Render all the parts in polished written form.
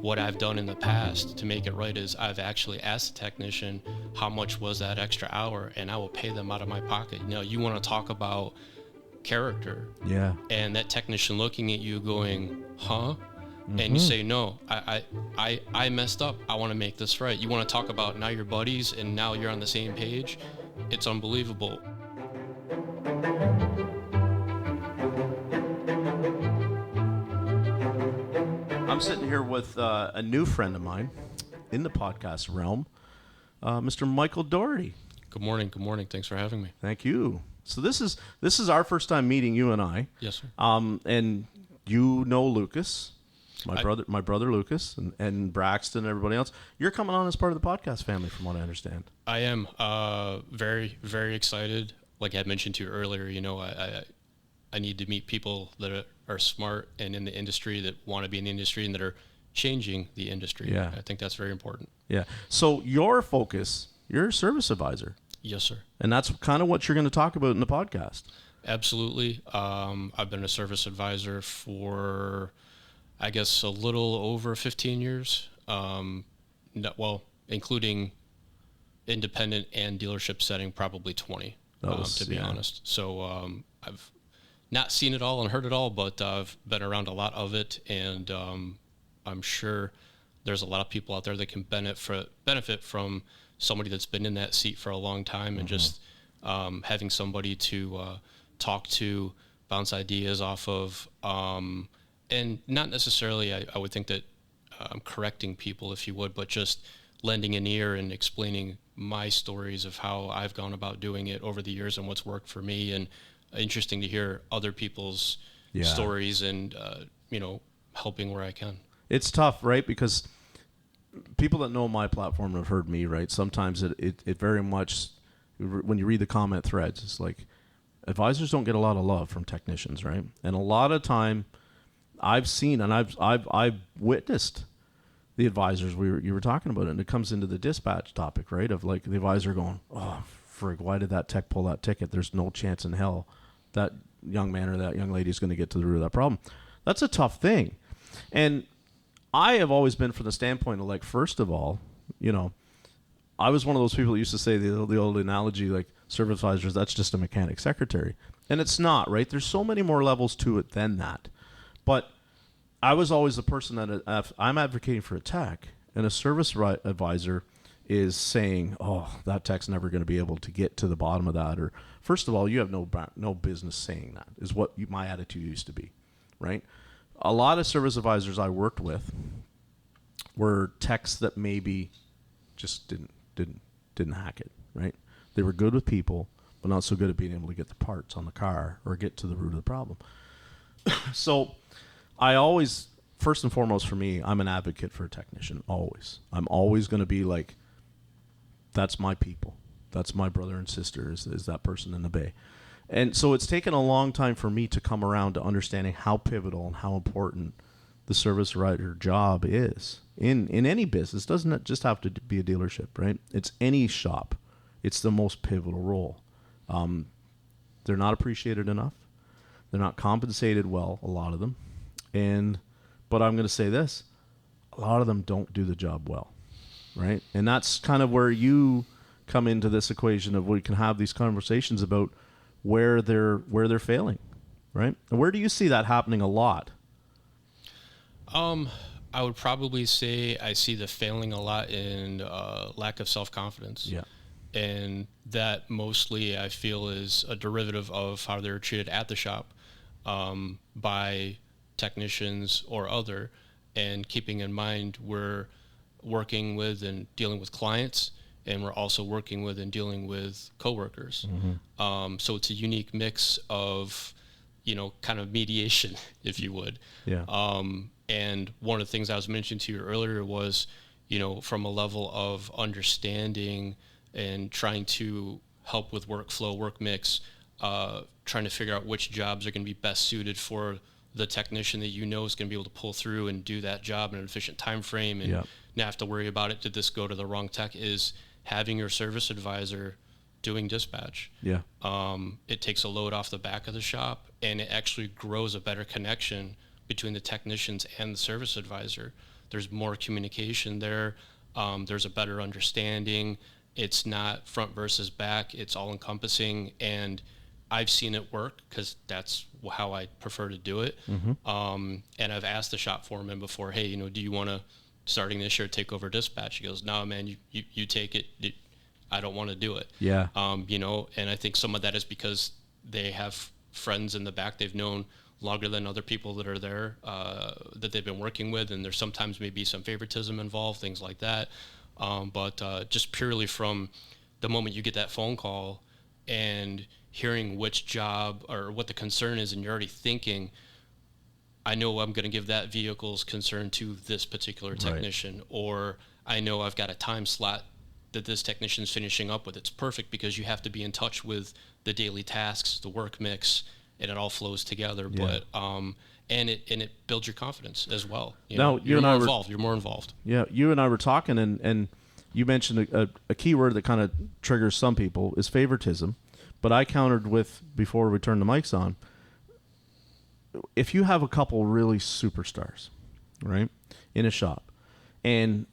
what I've done in the past to make it right is I've actually asked the technician, how much was that extra hour? And I will pay them out of my pocket. You want to talk about character. Yeah. And that technician looking at you going, huh? And you say, no, I messed up. I want to make this right. You want to talk about now you're buddies and now you're on the same page. It's unbelievable. I'm sitting here with a new friend of mine in the podcast realm, Mr. Michael Doherty. Good morning. Good morning. Thanks for having me. Thank you. So this is our first time meeting, you and I. Yes, sir. And you know Lucas. My brother Lucas, and Braxton and everybody else. You're coming on as part of the podcast family, from what I understand. I am very, very excited. Like I had mentioned to you earlier, I need to meet people that are smart and in the industry, that want to be in the industry and that are changing the industry. Yeah. I think that's very important. Yeah. So your focus, you're a service advisor. Yes, sir. And that's kind of what you're going to talk about in the podcast. Absolutely. I've been a service advisor for, I guess, a little over 15 years, including independent and dealership setting, probably 20, to be honest. So I've not seen it all and heard it all, but I've been around a lot of it, and I'm sure there's a lot of people out there that can benefit from somebody that's been in that seat for a long time, and just having somebody to talk to, bounce ideas off of, and not necessarily, I would think that I'm correcting people, if you would, but just lending an ear and explaining my stories of how I've gone about doing it over the years and what's worked for me. And interesting to hear other people's stories and, helping where I can. It's tough, right? Because people that know my platform have heard me, right? Sometimes it very much, when you read the comment threads, it's like advisors don't get a lot of love from technicians, right? And a lot of time, I've seen and I've witnessed the advisors you were talking about it, and it comes into the dispatch topic, right? Of like the advisor going, oh, frig, why did that tech pull that ticket? There's no chance in hell that young man or that young lady is going to get to the root of that problem. That's a tough thing. And I have always been from the standpoint of like, first of all, I was one of those people that used to say the old analogy, like service advisors, that's just a mechanic secretary. And it's not, right? There's so many more levels to it than that. But I was always the person that I'm advocating for a tech, and a service advisor is saying, oh, that tech's never going to be able to get to the bottom of that. Or first of all, you have no business saying that, is what my attitude used to be, right? A lot of service advisors I worked with were techs that maybe just didn't hack it, right? They were good with people, but not so good at being able to get the parts on the car or get to the root of the problem. So I always, first and foremost for me, I'm an advocate for a technician, always. I'm always going to be like, that's my people. That's my brother and sister is that person in the bay. And so it's taken a long time for me to come around to understanding how pivotal and how important the service writer job is in any business. It doesn't just have to be a dealership, right? It's any shop. It's the most pivotal role. They're not appreciated enough. They're not compensated well, a lot of them. But I'm going to say this, a lot of them don't do the job well, right? And that's kind of where you come into this equation of we can have these conversations about where they're failing, right? And where do you see that happening a lot? I would probably say I see the failing a lot in lack of self-confidence. Yeah. And that mostly I feel is a derivative of how they're treated at the shop by technicians or other, and keeping in mind we're working with and dealing with clients, and we're also working with and dealing with coworkers. Mm-hmm. So it's a unique mix of, kind of mediation, if you would. Yeah. And one of the things I was mentioning to you earlier was, from a level of understanding and trying to help with workflow, work mix, trying to figure out which jobs are going to be best suited for the technician that is going to be able to pull through and do that job in an efficient time frame and not have to worry about it. Did this go to the wrong tech? Is having your service advisor doing dispatch. Yeah. It takes a load off the back of the shop, and it actually grows a better connection between the technicians and the service advisor. there's more communication there. There's a better understanding. It's not front versus back. It's all encompassing, and I've seen it work because that's how I prefer to do it. And I've asked the shop foreman before, hey, do you want to, starting this year, take over dispatch? He goes, no, man, you take it. I don't want to do it. Yeah. And I think some of that is because they have friends in the back they've known longer than other people that are there, that they've been working with, and there's sometimes maybe some favoritism involved, things like that. But just purely from the moment you get that phone call and hearing which job or what the concern is, and you're already thinking, I know I'm going to give that vehicle's concern to this particular technician, right. Or I know I've got a time slot that this technician's finishing up with. It's perfect because you have to be in touch with the daily tasks, the work mix, and it all flows together. Yeah. But and it builds your confidence as well. You're more involved. Yeah, you and I were talking, and you mentioned a key word that kind of triggers some people is favoritism. But I countered with, before we turned the mics on, if you have a couple really superstars, right, in a shop, and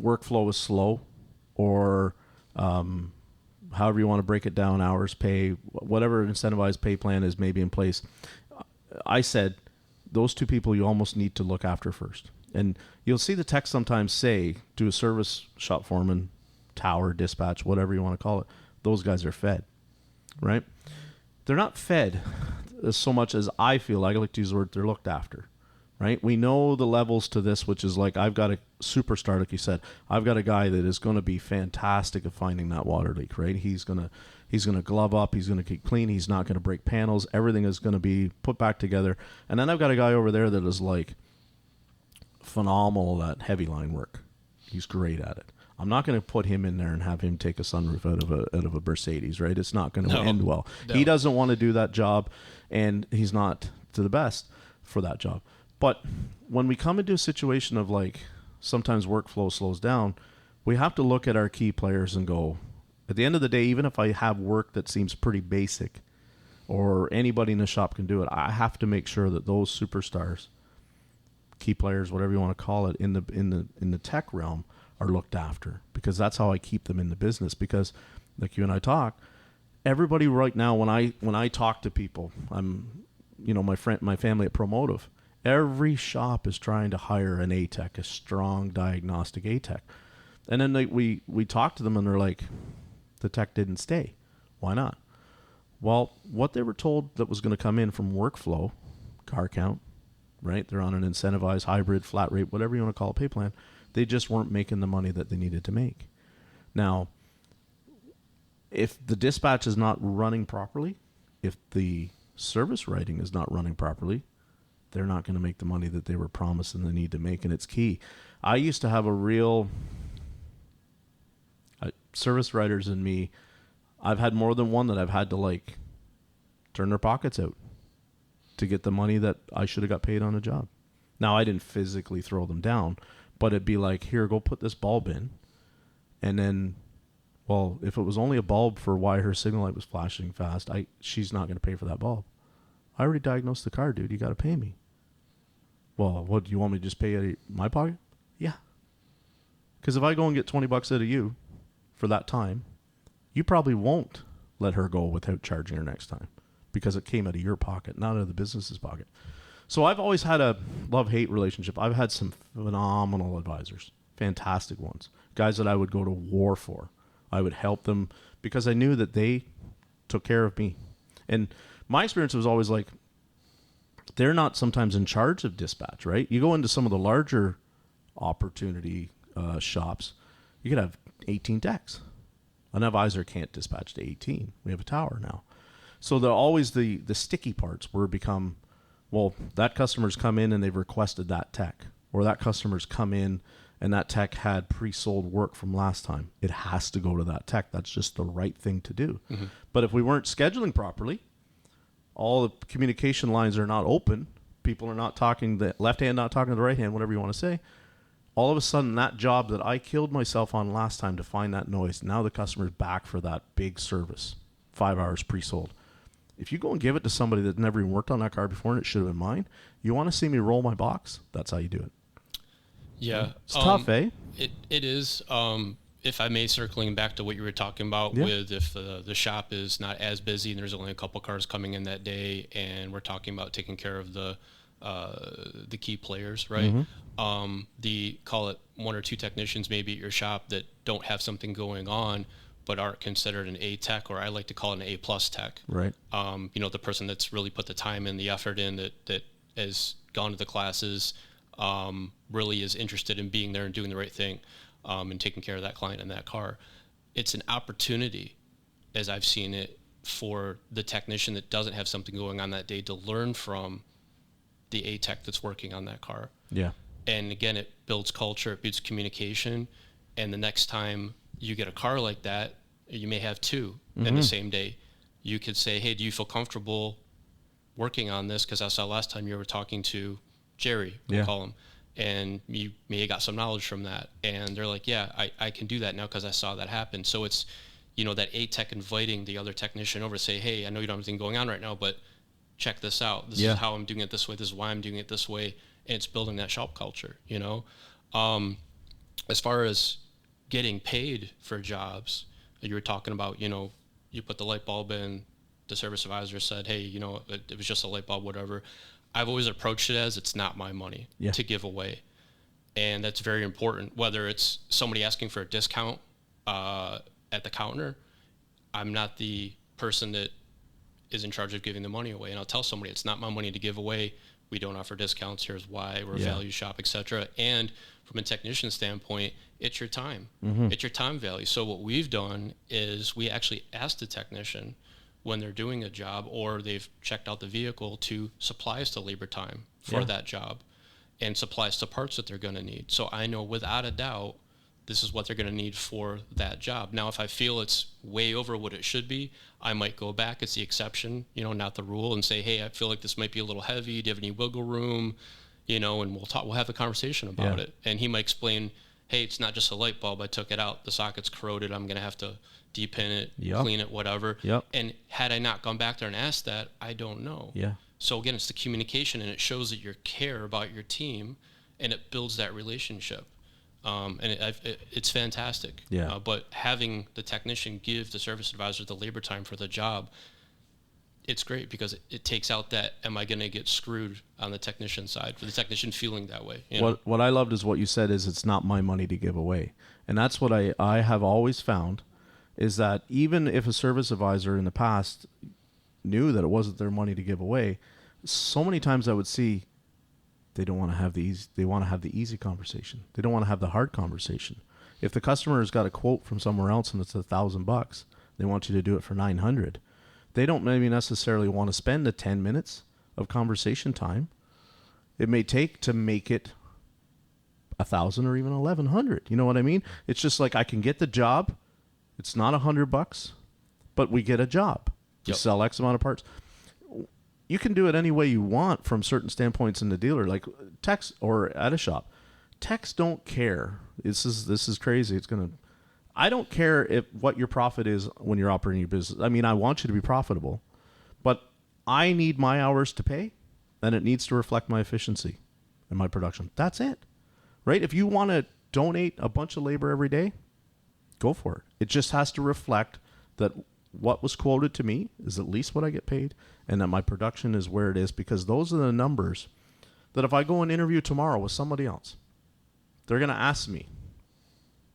workflow is slow, or however you want to break it down, hours, pay, whatever incentivized pay plan is maybe in place, I said those two people you almost need to look after first. And you'll see the text sometimes say to a service shop foreman, tower, dispatch, whatever you want to call it, those guys are fed, right? They're not fed so much as I feel like, I like to use the word, they're looked after, right? We know the levels to this, which is like, I've got a superstar, like you said. I've got a guy that is going to be fantastic at finding that water leak, right? He's going to glove up. He's going to keep clean. He's not going to break panels. Everything is going to be put back together. And then I've got a guy over there that is like phenomenal at heavy line work. He's great at it. I'm not going to put him in there and have him take a sunroof out of a Mercedes, right? It's not going to end well. No. He doesn't want to do that job, and he's not to the best for that job. But when we come into a situation of like sometimes workflow slows down, we have to look at our key players and go, at the end of the day, even if I have work that seems pretty basic or anybody in the shop can do it, I have to make sure that those superstars, key players, whatever you want to call it, in the tech realm are looked after, because that's how I keep them in the business. Because like you and I talk, everybody right now, when I talk to people, I'm, my family at Promotive, every shop is trying to hire an A-Tech, a strong diagnostic A-Tech. And then we talk to them and they're like, the tech didn't stay. Why not? Well, what they were told that was going to come in from workflow, car count, right? They're on an incentivized hybrid, flat rate, whatever you want to call it, pay plan. They just weren't making the money that they needed to make. Now, if the dispatch is not running properly, if the service writing is not running properly, they're not going to make the money that they were promised and they need to make, and it's key. I used to have a real service writers in me. I've had more than one that I've had to like turn their pockets out to get the money that I should have got paid on a job. Now, I didn't physically throw them down, but it'd be like, here, go put this bulb in. And then, well, if it was only a bulb for why her signal light was flashing fast, she's not going to pay for that bulb. I already diagnosed the car, dude. You got to pay me. Well, what, do you want me to just pay out of my pocket? Yeah. Because if I go and get $20 out of you for that time, you probably won't let her go without charging her next time, because it came out of your pocket, not out of the business's pocket. So I've always had a love-hate relationship. I've had some phenomenal advisors, fantastic ones, guys that I would go to war for. I would help them because I knew that they took care of me. And my experience was always like, they're not sometimes in charge of dispatch, right? You go into some of the larger opportunity shops, you could have 18 techs. An advisor can't dispatch to 18. We have a tower now. So always the sticky parts were become, well, that customer's come in and they've requested that tech, or that customer's come in and that tech had pre-sold work from last time. It has to go to that tech. That's just the right thing to do. Mm-hmm. But if we weren't scheduling properly, all the communication lines are not open, people are not talking, the left hand not talking to the right hand, whatever you want to say, all of a sudden that job that I killed myself on last time to find that noise, now the customer's back for that big service, 5 hours pre-sold. If you go and give it to somebody that never even worked on that car before and it should have been mine, you want to see me roll my box? That's how you do it. Yeah. It's tough, eh? It is. If I may, circling back to what you were talking about with if the shop is not as busy and there's only a couple cars coming in that day, and we're talking about taking care of the key players, right? The call it 1 or 2 technicians maybe at your shop that don't have something going on, but aren't considered an A tech, or I like to call it an A plus tech. Right. The person that's really put the time and the effort in, that has gone to the classes, really is interested in being there and doing the right thing, and taking care of that client in that car. It's an opportunity, as I've seen it, for the technician that doesn't have something going on that day to learn from the A tech that's working on that car. Yeah. And again, it builds culture, it builds communication. And the next time you get a car like that, you may have 2 in the same day. You could say, hey, do you feel comfortable working on this? Because I saw last time you were talking to Jerry, we'll call him, and you may have got some knowledge from that. And they're like, yeah, I can do that now because I saw that happen. So it's, that A tech inviting the other technician over to say, hey, I know you don't have anything going on right now, but check this out. This is how I'm doing it this way. This is why I'm doing it this way. And it's building that shop culture, As far as getting paid for jobs, you were talking about, you put the light bulb in, the service advisor said, hey, it was just a light bulb, whatever. I've always approached it as it's not my money to give away. And that's very important. Whether it's somebody asking for a discount at the counter, I'm not the person that is in charge of giving the money away. And I'll tell somebody it's not my money to give away. We don't offer discounts. Here's why. We're a value shop, etc. And from a technician standpoint, it's your time. It's your time value. So what we've done is we actually ask the technician when they're doing a job or they've checked out the vehicle to supply us the labor time for that job and supply us the parts that they're going to need. So I know without a doubt this is what they're going to need for that job. Now, if I feel it's way over what it should be, I might go back. It's the exception, not the rule, and say, hey, I feel like this might be a little heavy. Do you have any wiggle room? And we'll have a conversation about it. And he might explain, hey, it's not just a light bulb. I took it out. The socket's corroded. I'm going to have to depin it, clean it, whatever. And had I not gone back there and asked that, I don't know. So again, it's the communication, and it shows that you care about your team, and it builds that relationship. And it's fantastic. But having the technician give the service advisor the labor time for the job, it's great because it takes out that, am I going to get screwed on the technician side, for the technician feeling that way. What I loved is what you said is it's not my money to give away. And that's what I have always found, is that even if a service advisor in the past knew that it wasn't their money to give away, so many times I would see they don't want to have the easy, they want to have the easy conversation. They don't want to have the hard conversation. If the customer has got a quote from somewhere else and it's $1,000, they want you to do it for $900. They don't maybe necessarily want to spend the 10 minutes of conversation time it may take to make it 1,000 or even 1,100. You know what I mean? It's just like, I can get the job. It's not $100, but we get a job to sell X amount of parts. You can do it any way you want from certain standpoints in the dealer, like techs or at a shop. Techs don't care. This is crazy. I don't care what your profit is when you're operating your business. I mean, I want you to be profitable, but I need my hours to pay, and it needs to reflect my efficiency and my production. That's it, right? If you want to donate a bunch of labor every day, go for it. It just has to reflect that what was quoted to me is at least what I get paid, and that my production is where it is, because those are the numbers that if I go and interview tomorrow with somebody else, they're going to ask me,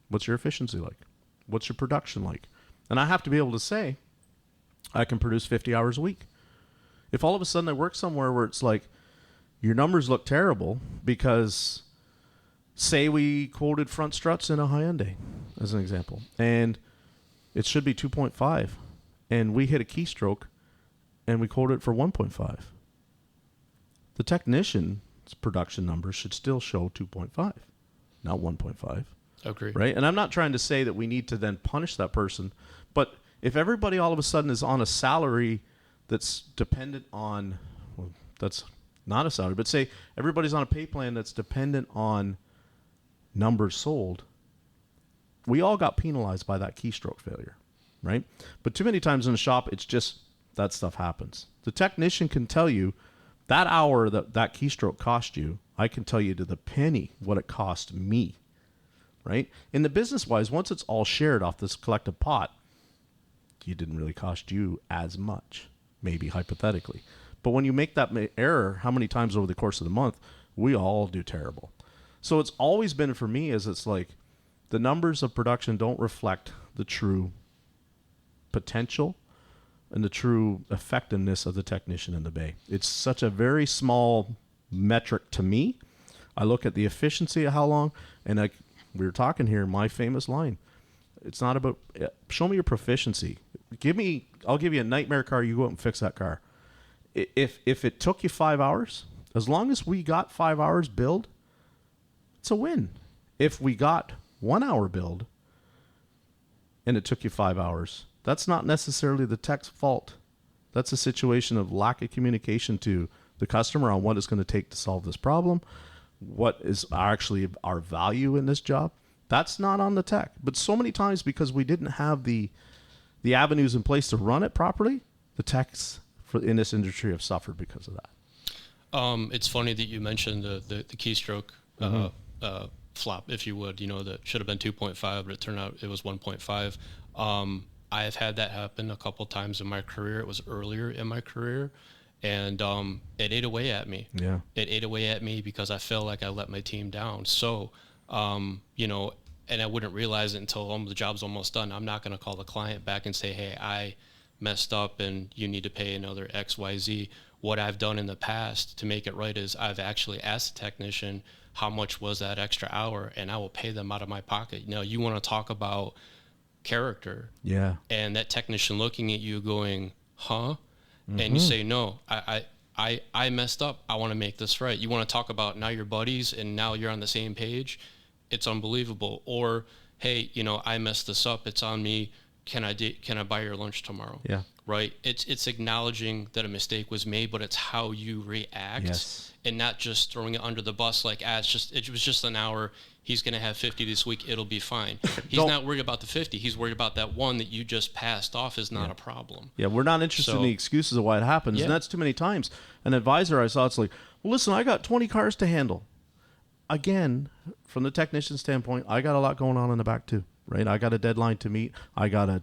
what's your efficiency like? What's your production like? And I have to be able to say, I can produce 50 hours a week. If all of a sudden I work somewhere where it's like, your numbers look terrible because, say we quoted front struts in a Hyundai, as an example, and it should be 2.5, and we hit a keystroke, and we quoted it for 1.5. The technician's production numbers should still show 2.5, not 1.5. Agree. Right? And I'm not trying to say that we need to then punish that person, but if everybody all of a sudden is on a salary that's dependent on, well, that's not a salary, but say everybody's on a pay plan that's dependent on numbers sold, we all got penalized by that keystroke failure, right? But too many times in the shop, it's just that stuff happens. The technician can tell you That hour that keystroke cost you, I can tell you to the penny what it cost me, right? In the business-wise, once it's all shared off this collective pot, it didn't really cost you as much, maybe hypothetically. But when you make that error, how many times over the course of the month, we all do terrible. So it's always been for me is it's like the numbers of production don't reflect the true potential and the true effectiveness of the technician in the bay. It's such a very small metric to me. I look at the efficiency of how long, and we were talking here, my famous line. It's not about, show me your proficiency. I'll give you a nightmare car, you go out and fix that car. If it took you 5 hours, as long as we got 5 hours build, it's a win. If we got 1 hour build and it took you 5 hours, that's not necessarily the tech's fault. That's a situation of lack of communication to the customer on what it's going to take to solve this problem, what is actually our value in this job. That's not on the tech. But so many times, because we didn't have the avenues in place to run it properly, the techs in this industry have suffered because of that. It's funny that you mentioned the keystroke flop, if you would. That should have been 2.5, but it turned out it was 1.5. I have had that happen a couple times in my career. It was earlier in my career, and it ate away at me. Yeah, it ate away at me because I felt like I let my team down. So, and I wouldn't realize it until the job's almost done. I'm not going to call the client back and say, hey, I messed up and you need to pay another XYZ. What I've done in the past to make it right is I've actually asked the technician how much was that extra hour, and I will pay them out of my pocket. You want to talk about character. Yeah. And that technician looking at you going, huh? Mm-hmm. And you say, no, I messed up. I want to make this right. You want to talk about now you're buddies and now you're on the same page. It's unbelievable. Or, hey, I messed this up. It's on me. Can I buy your lunch tomorrow? Yeah. Right. It's acknowledging that a mistake was made, but it's how you react. Yes. And not just throwing it under the bus like, it was just an hour. He's going to have 50 this week. It'll be fine. He's not worried about the 50. He's worried about that one that you just passed off is not a problem. Yeah, we're not interested in the excuses of why it happens. And that's too many times. An advisor I saw, it's like, well, listen, I got 20 cars to handle. Again, from the technician standpoint, I got a lot going on in the back too, right? I got a deadline to meet. I got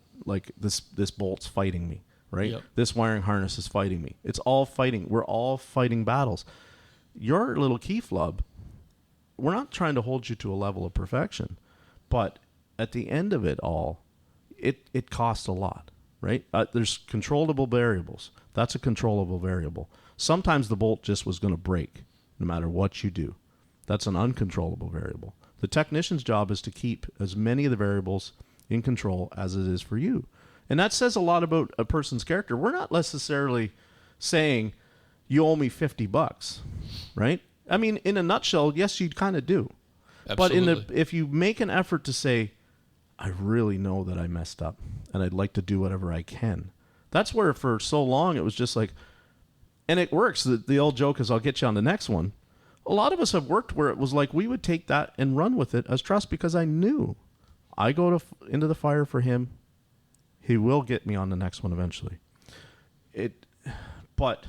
this bolt's fighting me, right? Yep. This wiring harness is fighting me. It's all fighting. We're all fighting battles. Your little key flub, we're not trying to hold you to a level of perfection, but at the end of it all, it costs a lot, right? There's controllable variables. That's a controllable variable. Sometimes the bolt just was going to break no matter what you do. That's an uncontrollable variable. The technician's job is to keep as many of the variables in control as it is for you. And that says a lot about a person's character. We're not necessarily saying you owe me $50, right? I mean, in a nutshell, yes, you kind of do. Absolutely. But if you make an effort to say, I really know that I messed up and I'd like to do whatever I can. That's where for so long it was just like, and it works. The old joke is I'll get you on the next one. A lot of us have worked where it was like we would take that and run with it as trust because I knew I go into the fire for him. He will get me on the next one eventually. But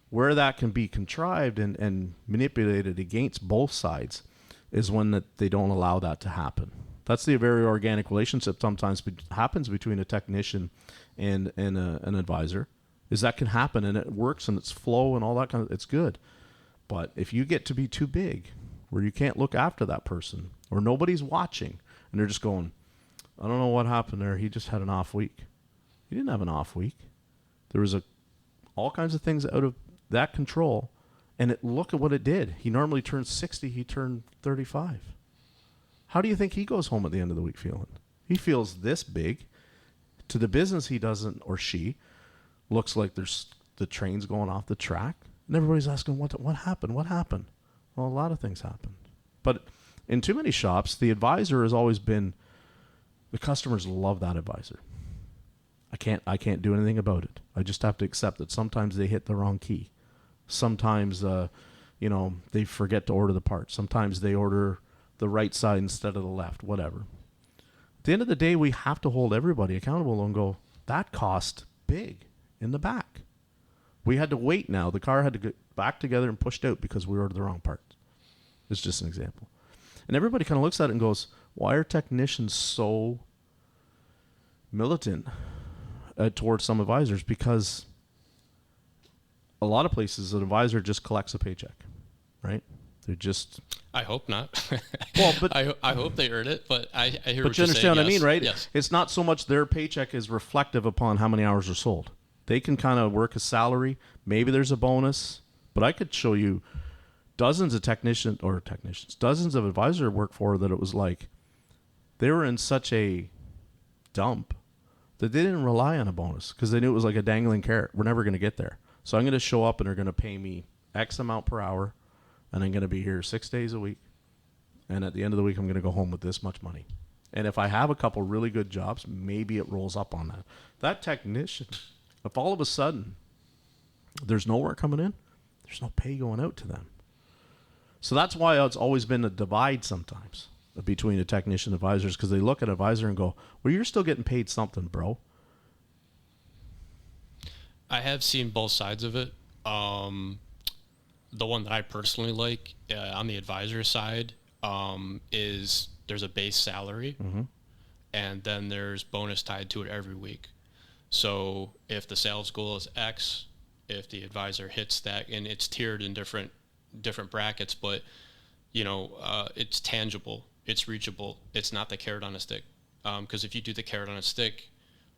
where that can be contrived and manipulated against both sides is when they don't allow that to happen. That's the very organic relationship sometimes happens between a technician and an advisor, is that can happen and it works and it's flow and all that kind of, it's good. But if you get to be too big where you can't look after that person or nobody's watching and they're just going, I don't know what happened there. He just had an off week. He didn't have an off week. There was all kinds of things out of that control, and look at what it did. He normally turns 60. He turned 35. How do you think he goes home at the end of the week feeling? He feels this big. To the business, he doesn't, or she, looks like there's the train's going off the track. And everybody's asking, what happened? What happened? Well, a lot of things happened. But in too many shops, the advisor has always been, the customers love that advisor. I can't do anything about it. I just have to accept that sometimes they hit the wrong key. Sometimes, they forget to order the part. Sometimes they order the right side instead of the left, whatever. At the end of the day, we have to hold everybody accountable and go, that cost big in the back. We had to wait now. The car had to get back together and pushed out because we ordered the wrong parts. It's just an example. And everybody kind of looks at it and goes, why are technicians so militant towards some advisors? Because a lot of places, an advisor just collects a paycheck, right? They're just... I hope not. Well, but I hope they earn it, but I hear but what you you're understand saying. what I mean, right? Yes. It's not so much their paycheck is reflective upon how many hours are sold. They can kind of work a salary. Maybe there's a bonus, but I could show you dozens of technicians, dozens of advisors I work for that it was like they were in such a dump that they didn't rely on a bonus because they knew it was like a dangling carrot. We're never going to get there. So I'm going to show up and they're going to pay me X amount per hour, and I'm going to be here 6 days a week. And at the end of the week, I'm going to go home with this much money. And if I have a couple really good jobs, maybe it rolls up on that. That technician, if all of a sudden there's no work coming in, there's no pay going out to them. So that's why it's always been a divide sometimes between the technician and advisors, because they look at advisor and go, well, you're still getting paid something, bro. I have seen both sides of it. The one that I personally like on the advisor side is there's a base salary, and then there's bonus tied to it every week. So if the sales goal is X, if the advisor hits that, and it's tiered in different brackets, but it's tangible, it's reachable. It's not the carrot on a stick. Because if you do the carrot on a stick,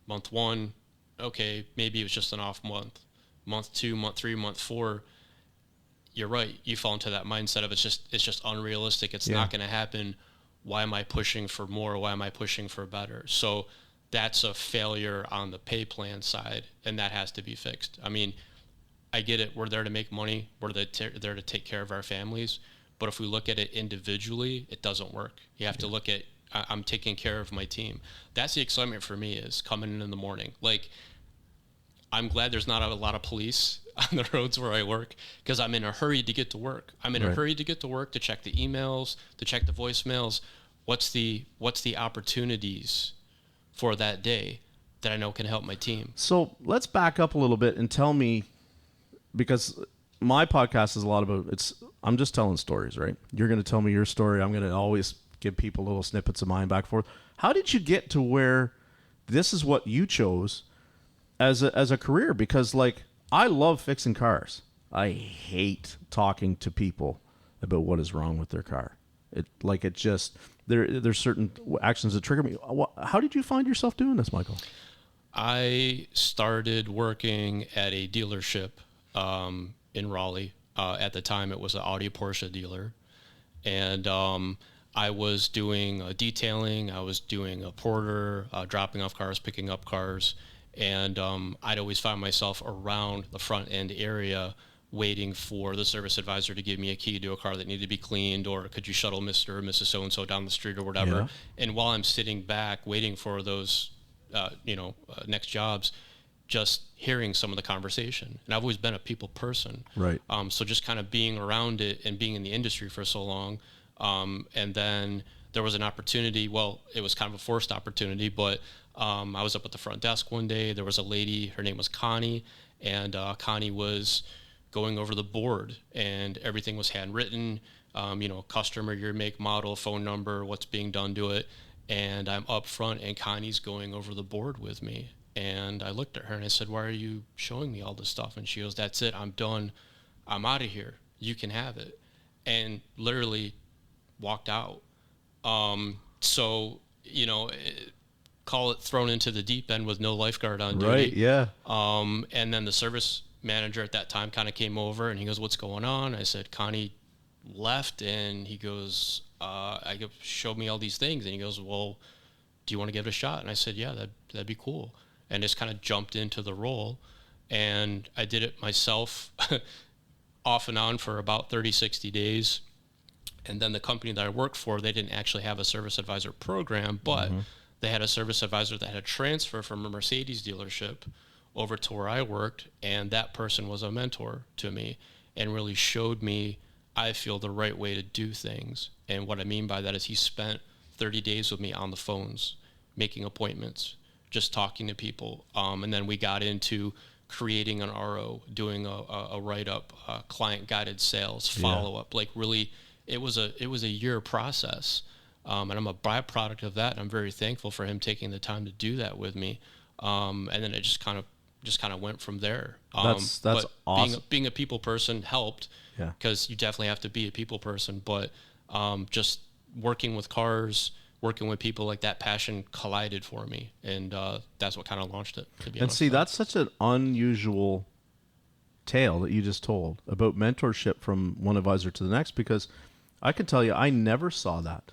month 1, okay, maybe it was just an off month. Month 2, month 3, month 4, you're right. You fall into that mindset of it's just unrealistic. It's not going to happen. Why am I pushing for more? Why am I pushing for better? So that's a failure on the pay plan side, and that has to be fixed. I mean, I get it. We're there to make money. We're there to take care of our families. But if we look at it individually, it doesn't work. You have to look at, I'm taking care of my team. That's the excitement for me, is coming in the morning. Like, I'm glad there's not a lot of police on the roads where I work, because I'm in a hurry to get to work. I'm in a hurry to get to work, to check the emails, to check the voicemails. What's the opportunities for that day that I know can help my team? So let's back up a little bit and tell me, because my podcast is a lot about, I'm just telling stories, right? You're going to tell me your story. I'm going to always give people little snippets of mine back and forth. How did you get to where this is what you chose as a career? Because, like, I love fixing cars. I hate talking to people about what is wrong with their car. There's certain actions that trigger me. How did you find yourself doing this, Michael? I started working at a dealership in Raleigh. At the time, it was an Audi Porsche dealer. And I was doing detailing. I was doing a porter, dropping off cars, picking up cars. And I'd always find myself around the front end area waiting for the service advisor to give me a key to a car that needed to be cleaned, or could you shuttle Mr. or Mrs. So-and-so down the street or whatever. Yeah. And while I'm sitting back waiting for those, next jobs, just hearing some of the conversation. And I've always been a people person. Right. So just kind of being around it and being in the industry for so long. And then there was an opportunity. Well, it was kind of a forced opportunity, but I was up at the front desk one day. There was a lady, her name was Connie, and Connie was going over the board, and everything was handwritten, customer, your make, model, phone number, what's being done to it. And I'm up front, and Connie's going over the board with me. And I looked at her and I said, why are you showing me all this stuff? And she goes, that's it. I'm done. I'm out of here. You can have it. And literally walked out. Call it thrown into the deep end with no lifeguard on duty. Right, yeah. And then the service manager at that time kind of came over and he goes, what's going on? I said, Connie left. And he goes, showed me all these things. And he goes, well, do you want to give it a shot? And I said, yeah, that'd be cool. And just kind of jumped into the role. And I did it myself off and on for about 30, 60 days. And then the company that I worked for, they didn't actually have a service advisor program, but they had a service advisor that had a transfer from a Mercedes dealership over to where I worked. And that person was a mentor to me and really showed me, I feel, the right way to do things. And what I mean by that is he spent 30 days with me on the phones, making appointments, just talking to people. And then we got into creating an RO, doing a write-up, client-guided sales, follow-up. Like really, it was a year process, and I'm a byproduct of that. And I'm very thankful for him taking the time to do that with me. And then it just kind of went from there. That's but awesome. Being a people person helped, because you definitely have to be a people person. But just working with cars, working with people, like that passion collided for me, and that's what kind of launched it, to be honest. See, that's such an unusual tale that you just told about mentorship from one advisor to the next, because I can tell you I never saw that.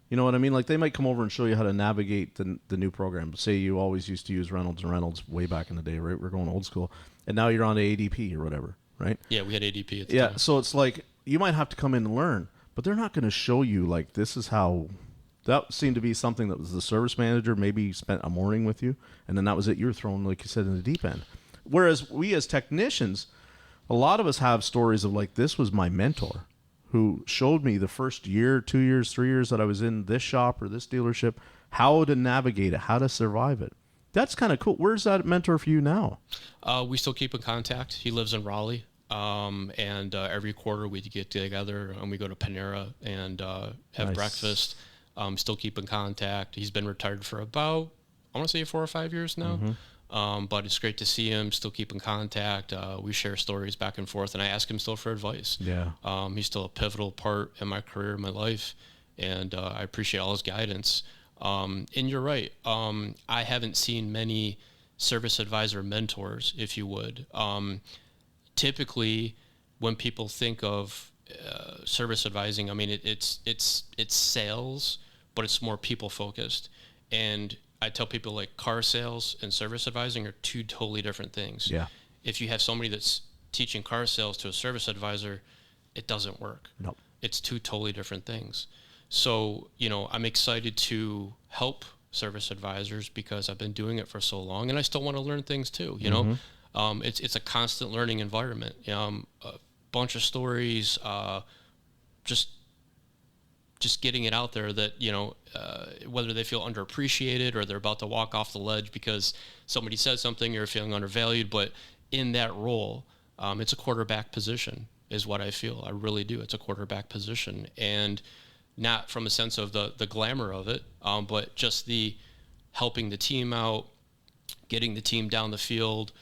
You know what I mean? Like, they might come over and show you how to navigate the new program. Say you always used to use Reynolds and Reynolds way back in the day, right? We're going old school. And now you're on to ADP or whatever, right? Yeah, we had ADP at the time. So it's like you might have to come in and learn, but they're not going to show you, like, this is how. That seemed to be something that was the service manager maybe spent a morning with you, and then that was it. You were thrown, like you said, in the deep end. Whereas we as technicians, a lot of us have stories of, like, this was my mentor who showed me the first year, 2 years, 3 years that I was in this shop or this dealership, how to navigate it, how to survive it. That's kind of cool. Where's that mentor for you now? We still keep in contact. He lives in Raleigh. And every quarter we get together and we go to Panera and have breakfast. Still keep in contact. He's been retired for about, I want to say 4 or 5 years now. But it's great to see him, still keep in contact. We share stories back and forth, and I ask him still for advice. He's still a pivotal part in my career, in my life, and I appreciate all his guidance. And you're right. I haven't seen many service advisor mentors, if you would. Typically, when people think of service advising, I mean, it's sales, but it's more people focused. And I tell people, like, car sales and service advising are two totally different things. If you have somebody that's teaching car sales to a service advisor, it doesn't work. Nope. It's two totally different things. So, I'm excited to help service advisors because I've been doing it for so long, and I still want to learn things too. It's a constant learning environment. A bunch of stories, just getting it out there that, whether they feel underappreciated or they're about to walk off the ledge because somebody said something, you're feeling undervalued. But in that role, it's a quarterback position is what I feel. I really do. It's a quarterback position, and not from a sense of the glamour of it, but just the helping the team out, getting the team down the field.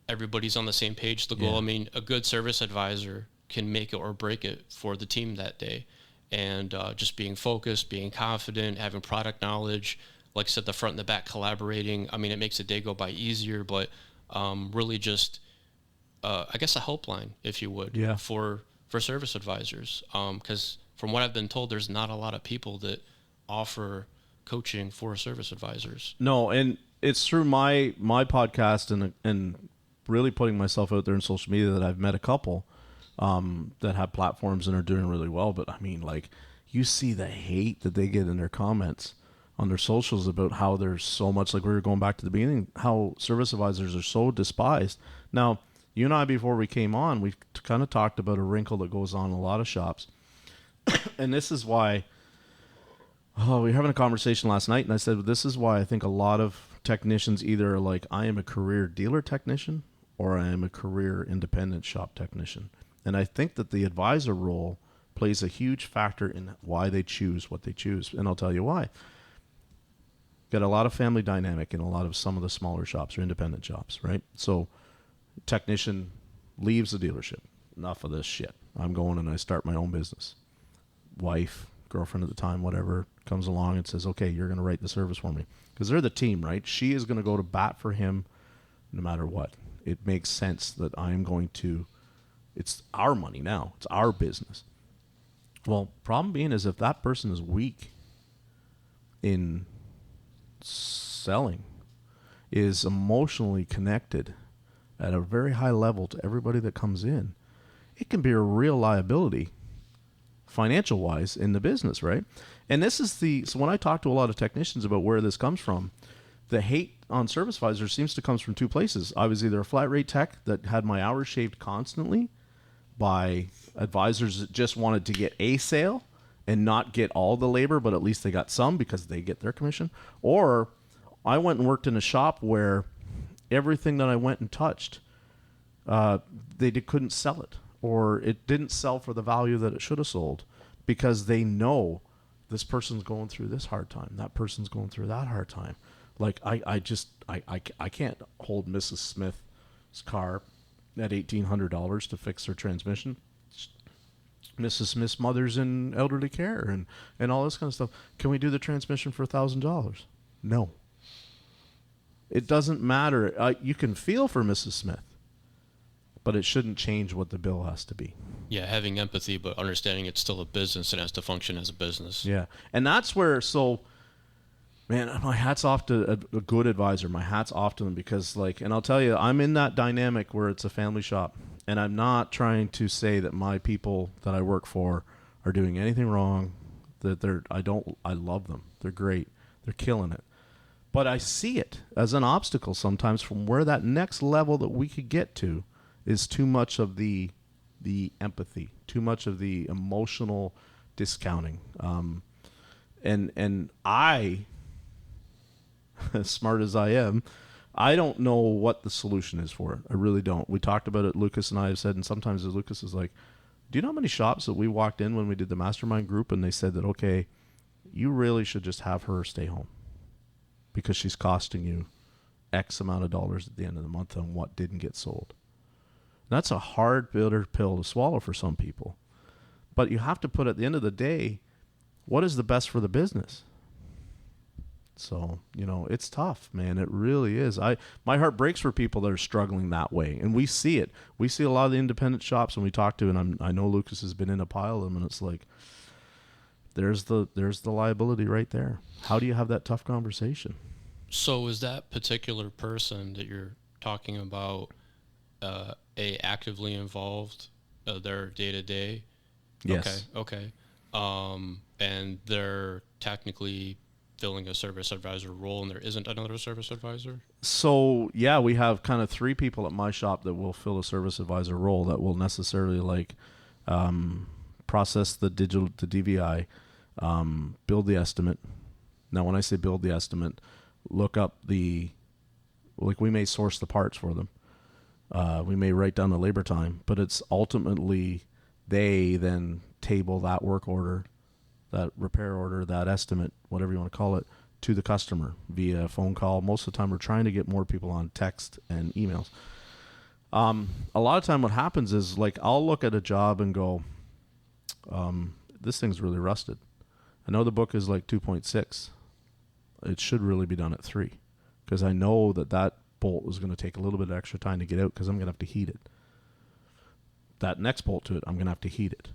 Everybody's on the same page, the goal. I mean, a good service advisor can make it or break it for the team that day. And just being focused, being confident, having product knowledge, like I said, the front and the back collaborating. I mean, it makes the day go by easier, but really just, I guess, a helpline, if you would, for service advisors. Because from what I've been told, there's not a lot of people that offer coaching for service advisors. No, and it's through my podcast and really putting myself out there in social media that I've met a couple that have platforms and are doing really well. But I mean, like, you see the hate that they get in their comments on their socials about how there's so much, like we were going back to the beginning, how service advisors are so despised. Now, you and I, before we came on, we kind of talked about a wrinkle that goes on in a lot of shops. And this is why, we were having a conversation last night, and I said, this is why I think a lot of technicians either are like, I am a career dealer technician or I am a career independent shop technician. And I think that the advisor role plays a huge factor in why they choose what they choose. And I'll tell you why. Got a lot of family dynamic in a lot of some of the smaller shops or independent shops, right? So technician leaves the dealership. Enough of this shit. I'm going and I start my own business. Wife, girlfriend at the time, whatever, comes along and says, okay, you're going to write the service for me. Because they're the team, right? She is going to go to bat for him no matter what. It makes sense that I'm going to, it's our money now. It's our business. Well, problem being is if that person is weak in selling, is emotionally connected at a very high level to everybody that comes in, it can be a real liability financial wise in the business, right? And this is so when I talk to a lot of technicians about where this comes from, the hate on service advisors seems to come from two places. I was either a flat rate tech that had my hours shaved constantly by advisors that just wanted to get a sale and not get all the labor, but at least they got some because they get their commission. Or I went and worked in a shop where everything that I went and touched, couldn't sell it, or it didn't sell for the value that it should have sold, because they know this person's going through this hard time, that person's going through that hard time. Like I can't hold Mrs. Smith's car at $1,800 to fix her transmission. Mrs. Smith's mother's in elderly care and all this kind of stuff. Can we do the transmission for $1,000? No. It doesn't matter. You can feel for Mrs. Smith, but it shouldn't change what the bill has to be. Yeah, having empathy, but understanding it's still a business and has to function as a business. Yeah, and that's where, man, my hat's off to a good advisor. My hat's off to them, because, like, and I'll tell you, I'm in that dynamic where it's a family shop, and I'm not trying to say that my people that I work for are doing anything wrong. I love them. They're great. They're killing it. But I see it as an obstacle sometimes from where that next level that we could get to is too much of the empathy, too much of the emotional discounting. And I, as smart as I am, I don't know what the solution is for it. I really don't. We talked about it, Lucas and I have said, and sometimes Lucas is like, do you know how many shops that we walked in when we did the mastermind group and they said that, okay, you really should just have her stay home because she's costing you X amount of dollars at the end of the month on what didn't get sold. That's a hard, bitter pill to swallow for some people. But you have to put, at the end of the day, what is the best for the business? So, it's tough, man. It really is. My heart breaks for people that are struggling that way. And we see it. We see a lot of the independent shops when we talk to, and I know Lucas has been in a pile of them, and it's like, there's the liability right there. How do you have that tough conversation? So is that particular person that you're talking about actively involved their day-to-day? Yes. Okay. And they're technically filling a service advisor role, and there isn't another service advisor? So, yeah, we have kind of 3 people at my shop that will fill a service advisor role that will necessarily process the DVI, build the estimate. Now, when I say build the estimate, look up we may source the parts for them. We may write down the labor time, but it's ultimately they then table that work order, that repair order, that estimate, whatever you want to call it, to the customer via phone call. Most of the time we're trying to get more people on text and emails. A lot of time what happens is, I'll look at a job and go, this thing's really rusted. I know the book is 2.6. It should really be done at 3, because I know that bolt is going to take a little bit of extra time to get out because I'm going to have to heat it. That next bolt to it, I'm going to have to heat it.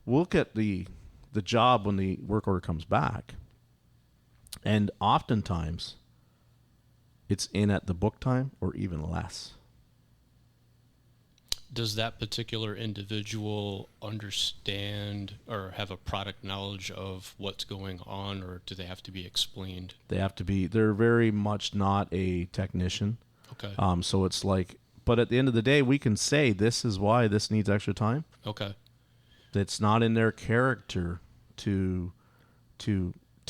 We'll look at the job when the work order comes back, and oftentimes it's in at the book time or even less. Does that particular individual understand or have a product knowledge of what's going on, or do they have to be explained? They're very much not a technician. Okay. So it's but at the end of the day, we can say this is why this needs extra time. Okay. It's not in their character to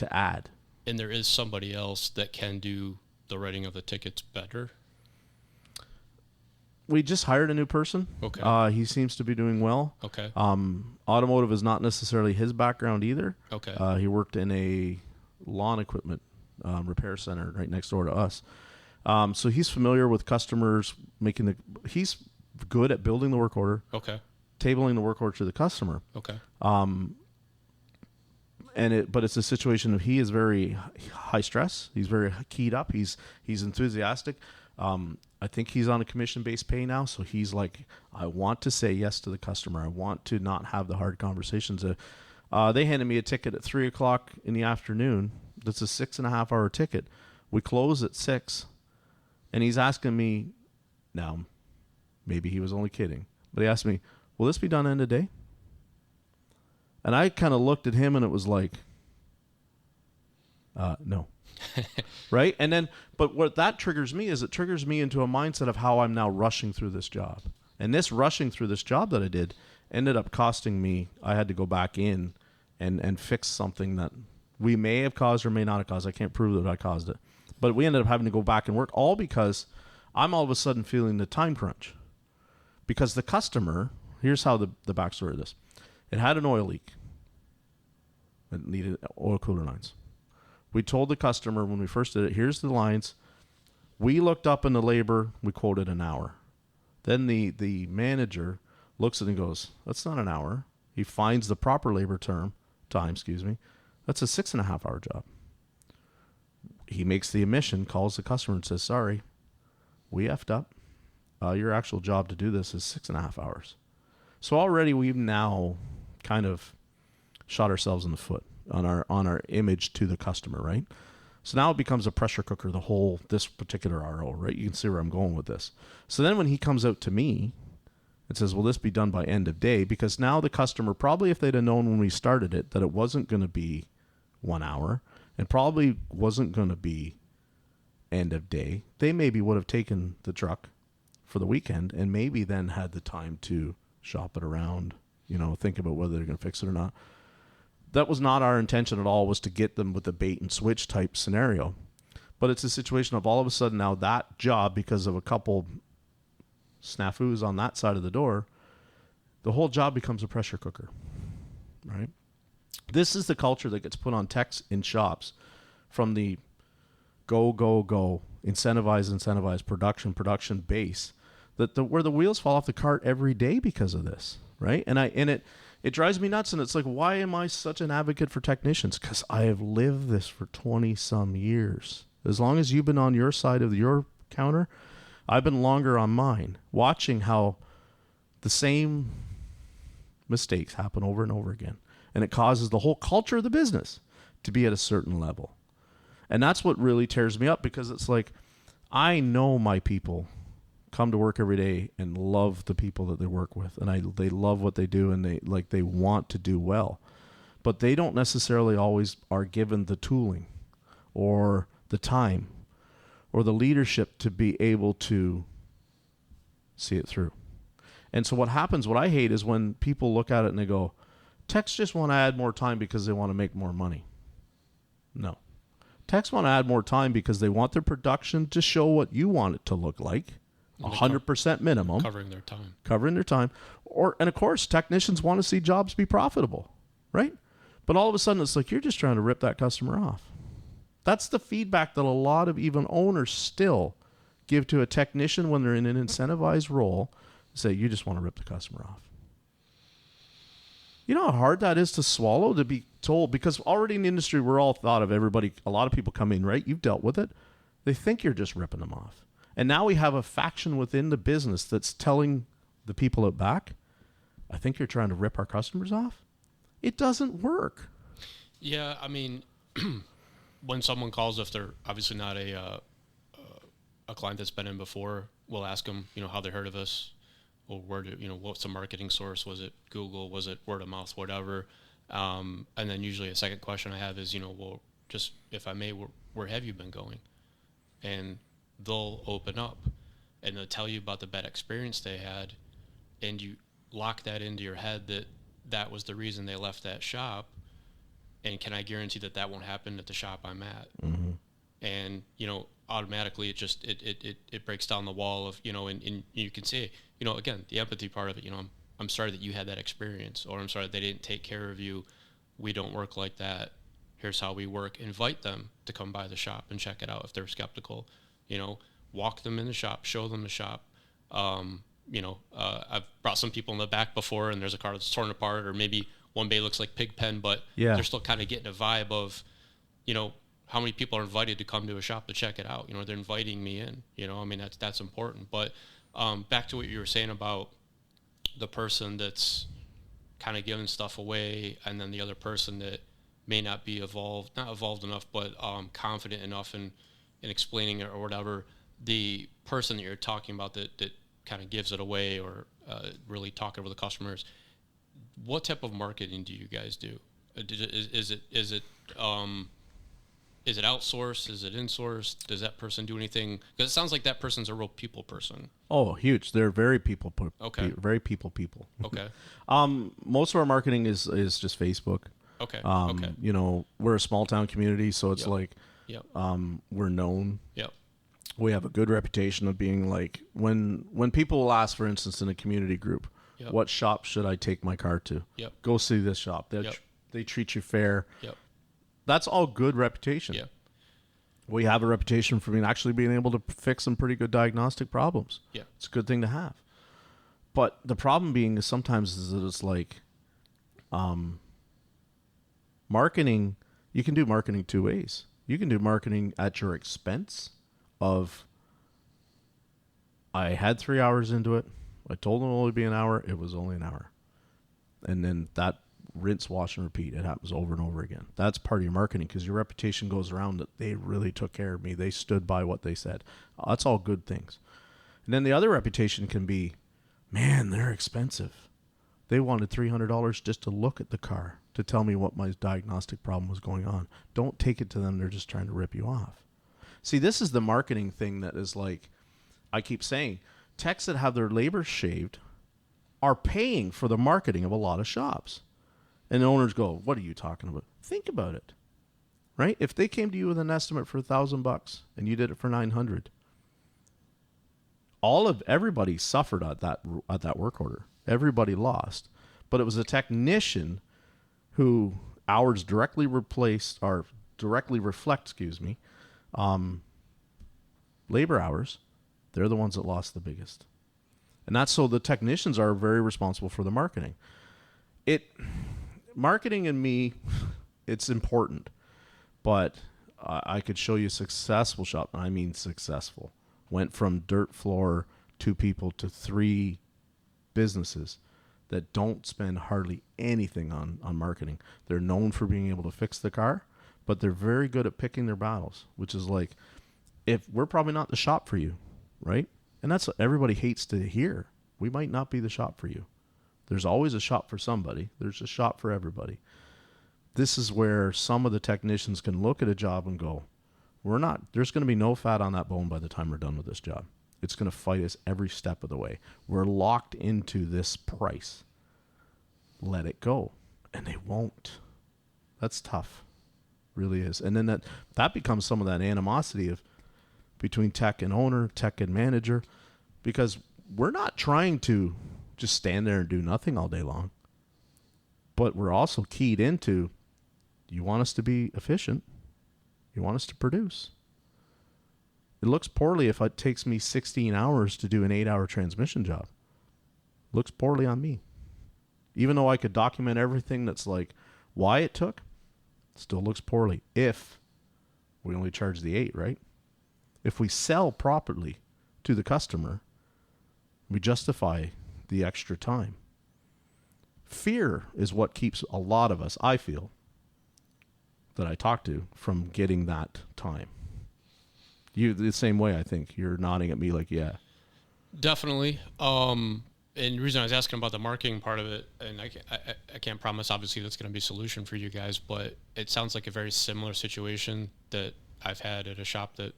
add. And there is somebody else that can do the writing of the tickets better? We just hired a new person. Okay. He seems to be doing well. Okay. Automotive is not necessarily his background either. Okay. He worked in a lawn equipment repair center right next door to us. So he's familiar with customers he's good at building the work order. Okay. Tabling the work order to the customer. Okay. But it's a situation of he is very high stress. He's very keyed up. He's enthusiastic. I think he's on a commission-based pay now, so he's I want to say yes to the customer. I want to not have the hard conversations. They handed me a ticket at 3 o'clock in the afternoon. That's a 6.5-hour ticket. We close at 6, and he's asking me, now, maybe he was only kidding, but he asked me, will this be done end of day? And I kind of looked at him, and it was no. Right? And then, but what that triggers me is it triggers me into a mindset of how I'm now rushing through this job. And this rushing through this job that I did ended up costing me, I had to go back in and fix something that we may have caused or may not have caused. I can't prove that I caused it. But we ended up having to go back and work, all because I'm all of a sudden feeling the time crunch. Because the customer, here's how the backstory of this. It had an oil leak. It needed oil cooler lines. We told the customer when we first did it, here's the lines. We looked up in the labor, we quoted an hour. Then the manager looks at it and goes, that's not an hour. He finds the proper labor time, That's a 6.5 hour job. He makes the omission, calls the customer and says, sorry, we effed up. Your actual job to do this is 6.5 hours. So already we've now kind of shot ourselves in the foot on our image to the customer, right? So now it becomes a pressure cooker, this particular RO, right? You can see where I'm going with this. So then when he comes out to me and says, will this be done by end of day? Because now the customer, probably if they'd have known when we started it that it wasn't going to be 1 hour and probably wasn't going to be end of day, they maybe would have taken the truck for the weekend and maybe then had the time to shop it around, think about whether they're going to fix it or not. That was not our intention at all, was to get them with a bait and switch type scenario. But it's a situation of all of a sudden now that job, because of a couple snafus on that side of the door, the whole job becomes a pressure cooker, right? This is the culture that gets put on techs in shops from the go, incentivize, production base, where the wheels fall off the cart every day because of this, right? And it drives me nuts, and it's like, why am I such an advocate for technicians? Because I have lived this for 20-some years. As long as you've been on your side of your counter, I've been longer on mine, watching how the same mistakes happen over and over again. And it causes the whole culture of the business to be at a certain level. And that's what really tears me up, because it's like, I know my people come to work every day and love the people that they work with, and they love what they do, and they want to do well, but they don't necessarily always are given the tooling or the time or the leadership to be able to see it through. And so what I hate is when people look at it and they go, techs just want to add more time because they want to make more money. No. Techs want to add more time because they want their production to show what you want it to look like. 100% minimum. Covering their time. And of course, technicians want to see jobs be profitable, right? But all of a sudden, it's like, you're just trying to rip that customer off. That's the feedback that a lot of even owners still give to a technician when they're in an incentivized role. Say, you just want to rip the customer off. You know how hard that is to swallow, to be told? Because already in the industry, we're all thought of a lot of people come in, right? You've dealt with it. They think you're just ripping them off. And now we have a faction within the business that's telling the people out back, I think you're trying to rip our customers off. It doesn't work. Yeah, I mean, when someone calls, if they're obviously not a client that's been in before, we'll ask them, how they heard of us, or what's the marketing source? Was it Google? Was it word of mouth? Whatever. And then usually a second question I have is, well, just if I may, where have you been going? And they'll open up and they'll tell you about the bad experience they had, and you lock that into your head that was the reason they left that shop. And can I guarantee that won't happen at the shop I'm at? Mm-hmm. And automatically it breaks down the wall of and you can say, again, the empathy part of it, I'm sorry that you had that experience, or I'm sorry that they didn't take care of you. We don't work like that. Here's how we work. Invite them to come by the shop and check it out if they're skeptical. Walk them in the shop, show them the shop. I've brought some people in the back before, and there's a car that's torn apart, or maybe one bay looks like Pigpen, but they're still kind of getting a vibe of, how many people are invited to come to a shop to check it out. They're inviting me in. That's important. But back to what you were saying about the person that's kind of giving stuff away, and then the other person that may not be not evolved enough, but confident enough in explaining it or whatever. The person that you're talking about that kind of gives it away, or really talking with the customers, what type of marketing do you guys do? Is it outsourced? Is it insourced? Does that person do anything? Because it sounds like that person's a real people person. Oh, huge! They're very people. Okay. Very people. Okay. Most of our marketing is just Facebook. Okay. We're a small town community, so it's like Yep. We're known. Yep. We have a good reputation of being like, when people will ask, for instance, in a community group, Yep. what shop should I take my car to? Yep. Go see this shop. They treat you fair. Yep. That's all good reputation. Yep. We have a reputation for being able to fix some pretty good diagnostic problems. Yeah. It's a good thing to have. But the problem being is sometimes is that it's like marketing. You can do marketing two ways. You can do marketing at your expense of, I had 3 hours into it. I told them it would only be an hour. It was only an hour. And then that rinse, wash, and repeat. It happens over and over again. That's part of your marketing because your reputation goes around that they really took care of me. They stood by what they said. That's all good things. And then the other reputation can be, man, they're expensive. They wanted $300 just to look at the car to tell me what my diagnostic problem was going on. Don't take it to them. They're just trying to rip you off. See, this is the marketing thing that is like, I keep saying, techs that have their labor shaved are paying for the marketing of a lot of shops. And the owners go, what are you talking about? Think about it, right? If they came to you with an estimate for $1,000 and you did it for $900, everybody suffered at that work order. Everybody lost. But it was a technician who hours directly reflect, labor hours. They're the ones that lost the biggest. And that's so the technicians are very responsible for the marketing. Marketing and me, it's important. But I could show you a successful shop, and I mean successful. Went from dirt floor, 2 people to 3 businesses that don't spend hardly anything on marketing. They're known for being able to fix the car, but they're very good at picking their battles, which is like, if we're probably not the shop for you, right? And that's what everybody hates to hear. We might not be the shop for you. There's always a shop for somebody. There's a shop for everybody. This is where some of the technicians can look at a job and go, there's going to be no fat on that bone by the time we're done with this job. It's going to fight us every step of the way. We're locked into this price. Let it go. And they won't. That's tough. Really is. And then that becomes some of that animosity between tech and owner, tech and manager, because we're not trying to just stand there and do nothing all day long. But we're also keyed into, you want us to be efficient. You want us to produce. It looks poorly if it takes me 16 hours to do an 8-hour transmission job. Looks poorly on me. Even though I could document everything that's like why it took, still looks poorly if we only charge the 8, right? If we sell properly to the customer, we justify the extra time. Fear is what keeps a lot of us, I feel, that I talk to, from getting that time. You the same way, I think. You're nodding at me like, yeah. Definitely. And the reason I was asking about the marketing part of it, and I can't promise, obviously, that's going to be a solution for you guys, but it sounds like a very similar situation that I've had at a shop that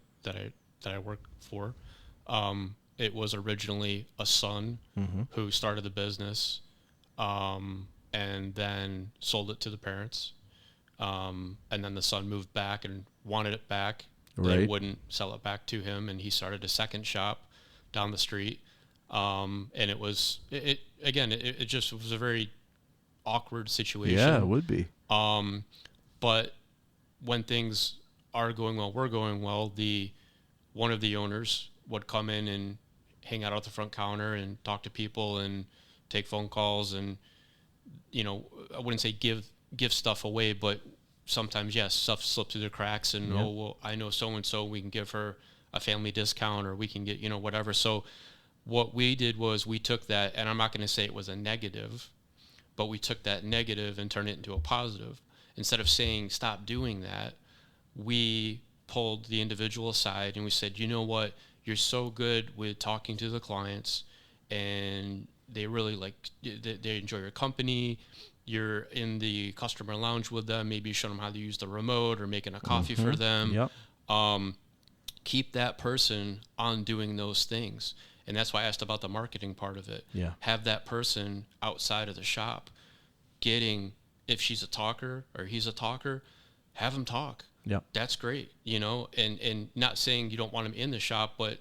I work for. It was originally a son who started the business, and then sold it to the parents. And then the son moved back and wanted it back. Right. They wouldn't sell it back to him, and he started a second shop down the street. And it just was a very awkward situation. Yeah, it would be. But when things are going well, we're going well, one of the owners would come in and hang out at the front counter and talk to people and take phone calls and, I wouldn't say give stuff away, but sometimes, yes, stuff slips through the cracks and, Yep. oh, well, I know so-and-so, we can give her a family discount, or we can get, whatever. So what we did was we took that, and I'm not going to say it was a negative, but we took that negative and turned it into a positive. Instead of saying, stop doing that, we pulled the individual aside and we said, you know what, you're so good with talking to the clients, and they really they enjoy your company. You're in the customer lounge with them. Maybe you show them how to use the remote or making a coffee for them. Yep. Keep that person on doing those things. And that's why I asked about the marketing part of it. Yeah. Have that person outside of the shop if she's a talker or he's a talker, have them talk. Yeah. That's great, you know, and not saying you don't want them in the shop, but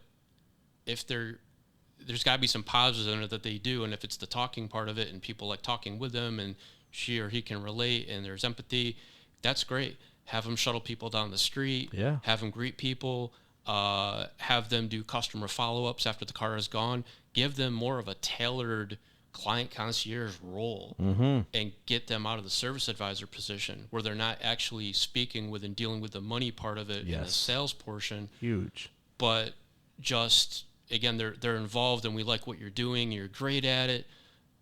if there's got to be some positives in it that they do. And if it's the talking part of it and people like talking with them and she or he can relate and there's empathy, that's great. Have them shuttle people down the street, Yeah. have them greet people, have them do customer follow-ups after the car is gone, give them more of a tailored client concierge role, and get them out of the service advisor position where they're not actually speaking with and dealing with the money part of it and the sales portion. Huge. But just, again, they're involved and we like what you're doing, you're great at it,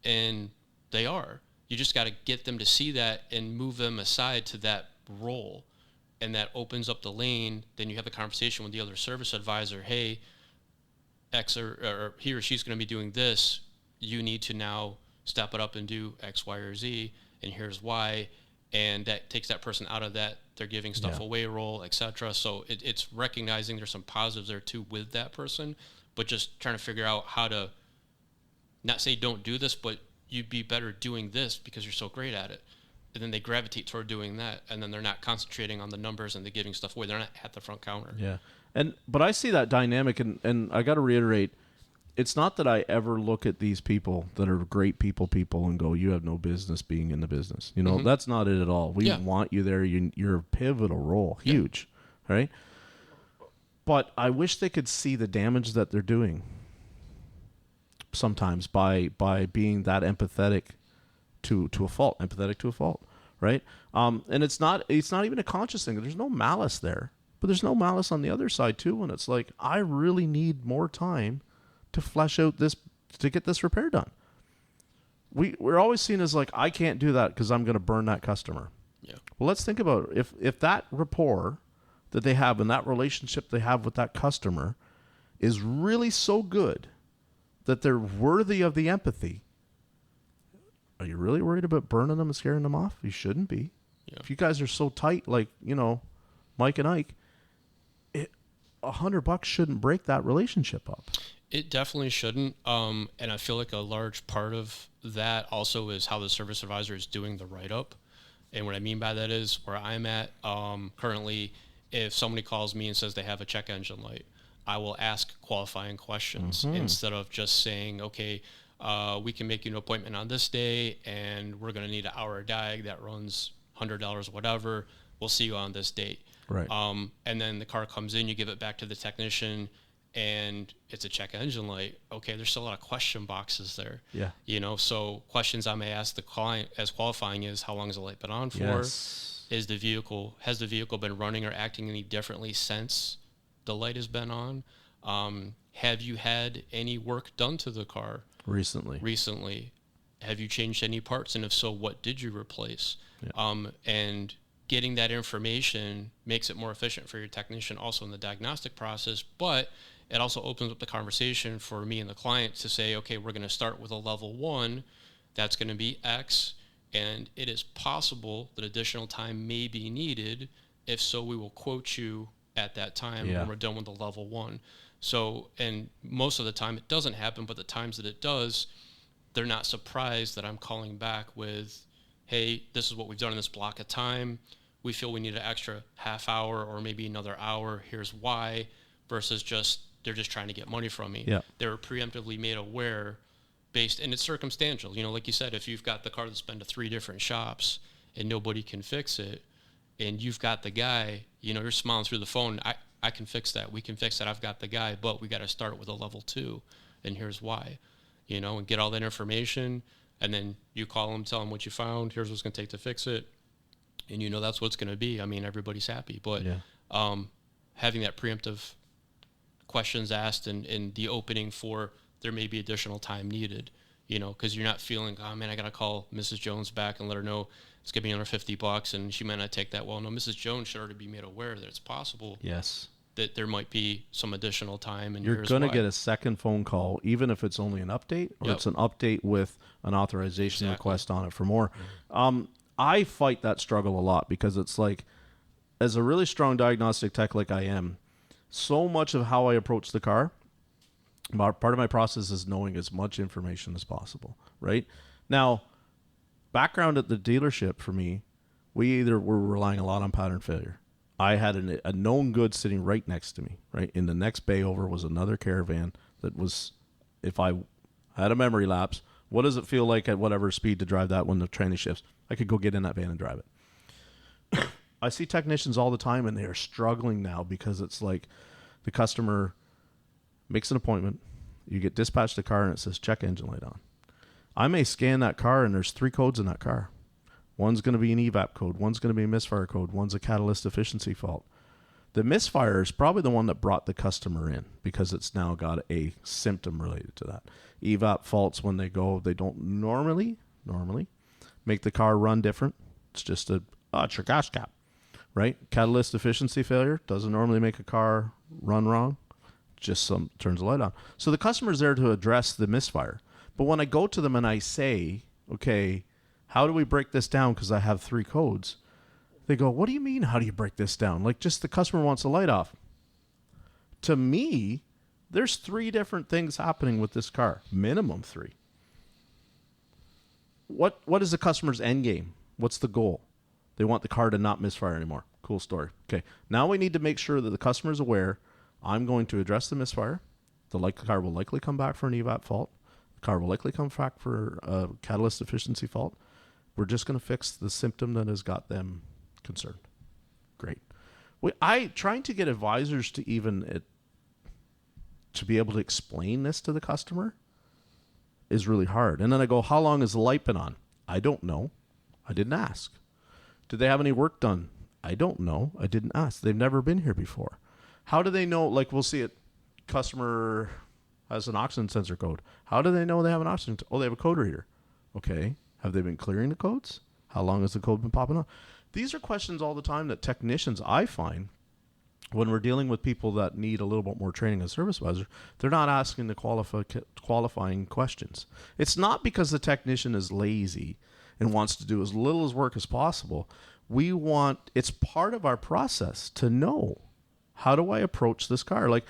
and they are. You just got to get them to see that and move them aside to that role, and that opens up the lane. Then you have the conversation with the other service advisor. Hey, X or he or she's going to be doing this. You need to now step it up and do X, Y, or Z, and here's why. And that takes that person out of that they're giving stuff away role, etc. So it's recognizing there's some positives there too with that person, but just trying to figure out how to not say don't do this, but you'd be better doing this because you're so great at it. And then they gravitate toward doing that, and then they're not concentrating on the numbers and the giving stuff away. They're not at the front counter. Yeah. But I see that dynamic, and I got to reiterate, it's not that I ever look at these people that are great people and go, you have no business being in the business. You know, that's not it at all. We want you there. You're a pivotal role, huge, right? But I wish they could see the damage that they're doing sometimes by being that empathetic to a fault, right? And it's not even a conscious thing. There's no malice there, but there's no malice on the other side too. And it's like, I really need more time to flesh out this, to get this repair done. We're always seen as like, I can't do that because I'm going to burn that customer. Yeah. Well, let's think about it. If that rapport that they have and that relationship they have with that customer is really so good that they're worthy of the empathy, are you really worried about burning them and scaring them off? You shouldn't be. Yeah. If you guys are so tight, like, you know, Mike and Ike, $100 shouldn't break that relationship up. It definitely shouldn't. And I feel like a large part of that also is how the service advisor is doing the write-up. And what I mean by that is where I'm at currently, if somebody calls me and says they have a check engine light, I will ask qualifying questions instead of just saying, okay, we can make you an appointment on this day and we're going to need an hour diag that runs $100, whatever. We'll see you on this date. Right. And then the car comes in, you give it back to the technician, and it's a check engine light. Okay, there's still a lot of question boxes there. Yeah. You know, so questions I may ask the client as qualifying is, how long has the light been on for? Yes. Has the vehicle been running or acting any differently since the light has been on? Have you had any work done to the car recently? Have you changed any parts? And if so, what did you replace? Yeah. And getting that information makes it more efficient for your technician also in the diagnostic process, but it also opens up the conversation for me and the client to say, okay, we're going to start with a level 1. That's going to be X, and it is possible that additional time may be needed. If so, we will quote you at that time when we're done with the level 1. So, and most of the time it doesn't happen, but the times that it does, they're not surprised that I'm calling back with, hey, this is what we've done in this block of time. We feel we need an extra half hour or maybe another hour. Here's why, versus they're just trying to get money from me. Yeah. They were preemptively made aware based, and it's circumstantial. You know, like you said, if you've got the car that's been to 3 different shops and nobody can fix it, and you've got the guy, you know, you're smiling through the phone, I can fix that. We can fix that. I've got the guy, but we got to start with a level 2, and here's why, you know, and get all that information, and then you call them, tell them what you found, here's what's going to take to fix it, and you know that's what it's going to be. I mean, everybody's happy, but having that preemptive questions asked and the opening for there may be additional time needed, you know, because you're not feeling, oh man, I got to call Mrs. Jones back and let her know it's going to be under $50 and she might not take that well. No, Mrs. Jones should already be made aware that it's possible. Yes. That there might be some additional time. And you're going to get a second phone call, even if it's only an update or it's an update with an authorization request on it for more. I fight that struggle a lot because it's like, as a really strong diagnostic tech like I am, so much of how I approach the car, part of my process is knowing as much information as possible, right? Now, background at the dealership for me, we're relying a lot on pattern failure. I had a known good sitting right next to me, right? In the next bay over was another Caravan that was, if I had a memory lapse, what does it feel like at whatever speed to drive that when the tranny shifts? I could go get in that van and drive it. I see technicians all the time, and they are struggling now because it's like the customer makes an appointment, you get dispatched a car, and it says check engine light on. I may scan that car, and there's 3 codes in that car. One's going to be an evap code. One's going to be a misfire code. One's a catalyst efficiency fault. The misfire is probably the one that brought the customer in because it's now got a symptom related to that. Evap faults, when they go, they don't normally make the car run different. It's just it's your gas cap, right? Catalyst efficiency failure doesn't normally make a car run wrong. Just turns the light on. So the customer's there to address the misfire. But when I go to them and I say, okay, how do we break this down? Because I have 3 codes. They go, what do you mean, how do you break this down? Like, just the customer wants the light off. To me, there's 3 different things happening with this car. Minimum 3. What is the customer's end game? What's the goal? They want the car to not misfire anymore. Cool story. Okay, now we need to make sure that the customer is aware. I'm going to address the misfire. The car will likely come back for an evap fault. The car will likely come back for a catalyst efficiency fault. We're just going to fix the symptom that has got them concerned. Great. Trying to get advisors to even to be able to explain this to the customer is really hard. And then I go, how long has the light been on? I don't know. I didn't ask. Did they have any work done? I don't know. I didn't ask. They've never been here before. How do they know? Like, we'll see it. Customer has an oxygen sensor code. How do they know they have an oxygen? They have a code reader. Okay. Have they been clearing the codes? How long has the code been popping up? These are questions all the time that technicians, I find, when we're dealing with people that need a little bit more training as service advisor, they're not asking the qualifying questions. It's not because the technician is lazy and wants to do as little as work as possible. It's part of our process to know, how do I approach this car? Like,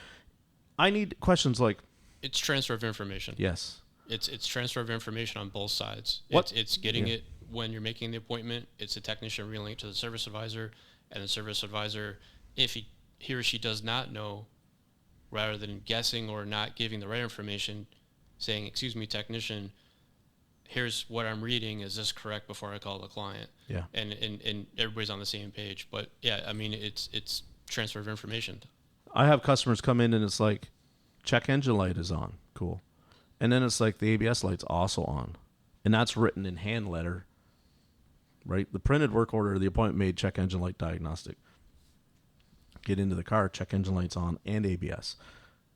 I need questions like... It's transfer of information. Yes. It's transfer of information on both sides. What? It's getting it when you're making the appointment. It's a technician relaying it to the service advisor, and the service advisor, if he or she does not know, rather than guessing or not giving the right information, saying, excuse me, technician, here's what I'm reading. Is this correct before I call the client? Yeah. And everybody's on the same page. But yeah, I mean, it's transfer of information. I have customers come in and it's like, check engine light is on. Cool. And then it's like the ABS light's also on. And that's written in hand letter, right? The printed work order, the appointment made, check engine light diagnostic. Get into the car, check engine lights on and ABS.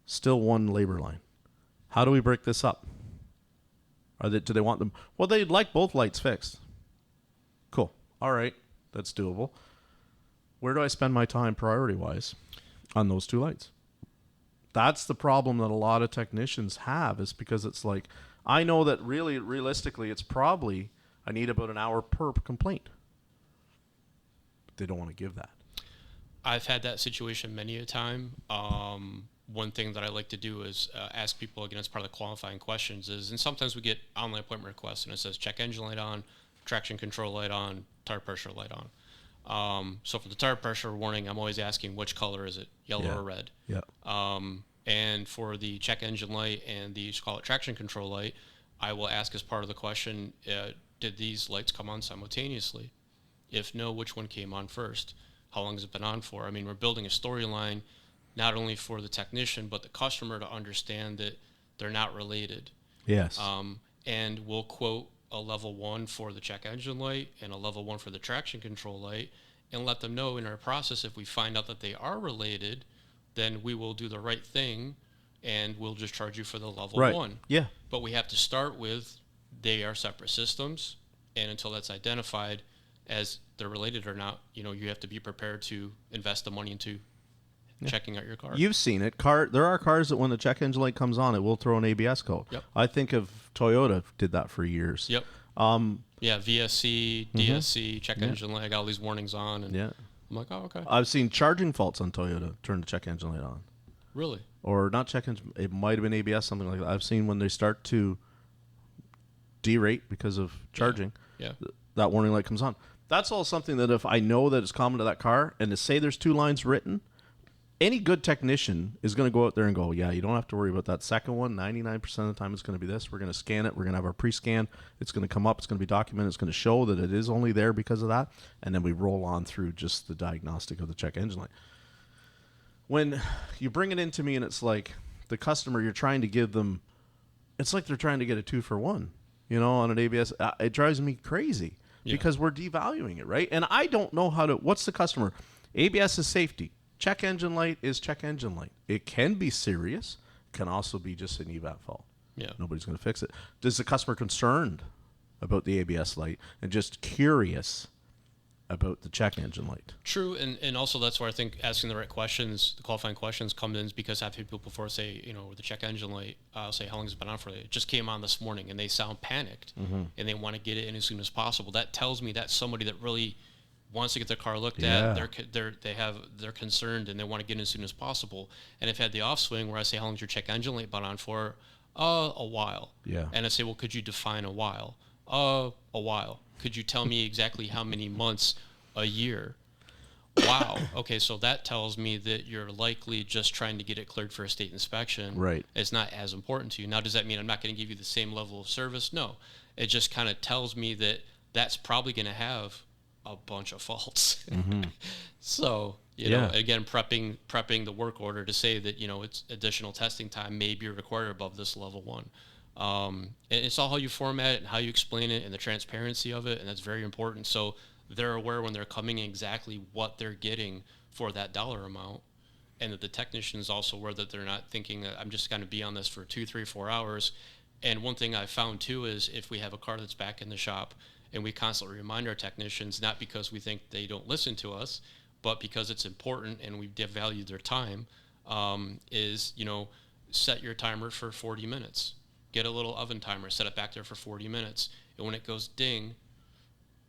Still one labor line. How do we break this up? Do they want them? Well, they'd like both lights fixed. Cool. All right. That's doable. Where do I spend my time priority-wise on those 2 lights? That's the problem that a lot of technicians have, is because it's like, I know that really, realistically, it's probably, I need about an hour per complaint. But they don't want to give that. I've had that situation many a time. One thing that I like to do is ask people, again, as part of the qualifying questions, and sometimes we get online appointment requests, and it says check engine light on, traction control light on, tire pressure light on. So for the tire pressure warning, I'm always asking, which color is it, yellow or red? Yeah. And for the check engine light and the, call it traction control light, I will ask as part of the question, did these lights come on simultaneously? If no, which one came on first? How long has it been on for? I mean, we're building a storyline not only for the technician, but the customer to understand that they're not related. Yes. And we'll quote a level 1 for the check engine light and a level 1 for the traction control light, and let them know in our process, if we find out that they are related, then we will do the right thing and we'll just charge you for the level 1. Yeah. But we have to start with, they are separate systems, and until that's identified as they're related or not, you have to be prepared to invest the money into checking out your car. You've seen it. There are cars that when the check engine light comes on, it will throw an ABS code. Yep. I think of Toyota did that for years. Yep. VSC, DSC, check engine light, I got all these warnings on, and I'm like, oh, okay. I've seen charging faults on Toyota turn the check engine light on. Really? Or not check engine, it might have been ABS, something like that. I've seen when they start to derate because of charging, that warning light comes on. That's all something that if I know that it's common to that car, and to say there's 2 lines written, any good technician is going to go out there and go, yeah, you don't have to worry about that second one. 99% of the time it's going to be this. We're going to scan it. We're going to have our pre-scan. It's going to come up. It's going to be documented. It's going to show that it is only there because of that. And then we roll on through just the diagnostic of the check engine light. When you bring it into me and it's like the customer, you're trying to give them, it's like they're trying to get a 2-for-1, on an ABS. It drives me crazy because we're devaluing it, right? And I don't know what's the customer? ABS is safety. Check engine light is check engine light. It can be serious. It can also be just an EVAP fault. Yeah. Nobody's going to fix it. Does the customer concerned about the ABS light and just curious about the check engine light? True, and also that's where I think asking the right questions, the qualifying questions come in, because I've had people before say, the check engine light, I'll say, how long has it been on for? It just came on this morning, and they sound panicked, and they want to get it in as soon as possible. That tells me that's somebody that really wants to get their car looked at. They're concerned and they want to get in as soon as possible. And I've had the off swing where I say, how long's your check engine light been on for? A while. Yeah. And I say, well, could you define a while? A while. Could you tell me exactly how many months? A year. Wow. Okay, so that tells me that you're likely just trying to get it cleared for a state inspection. Right. It's not as important to you. Now, does that mean I'm not going to give you the same level of service? No. It just kind of tells me that that's probably going to have a bunch of faults. So, again, prepping the work order to say that, it's additional testing time may be required above this level 1. And it's all how you format it and how you explain it and the transparency of it, and that's very important. So they're aware when they're coming exactly what they're getting for that dollar amount, and that the technician is also aware that they're not thinking that I'm just going to be on this for 2, 3, 4 hours. And one thing I found too is if we have a car that's back in the shop, and we constantly remind our technicians, not because we think they don't listen to us, but because it's important and we value their time, is, set your timer for 40 minutes. Get a little oven timer, set it back there for 40 minutes. And when it goes ding,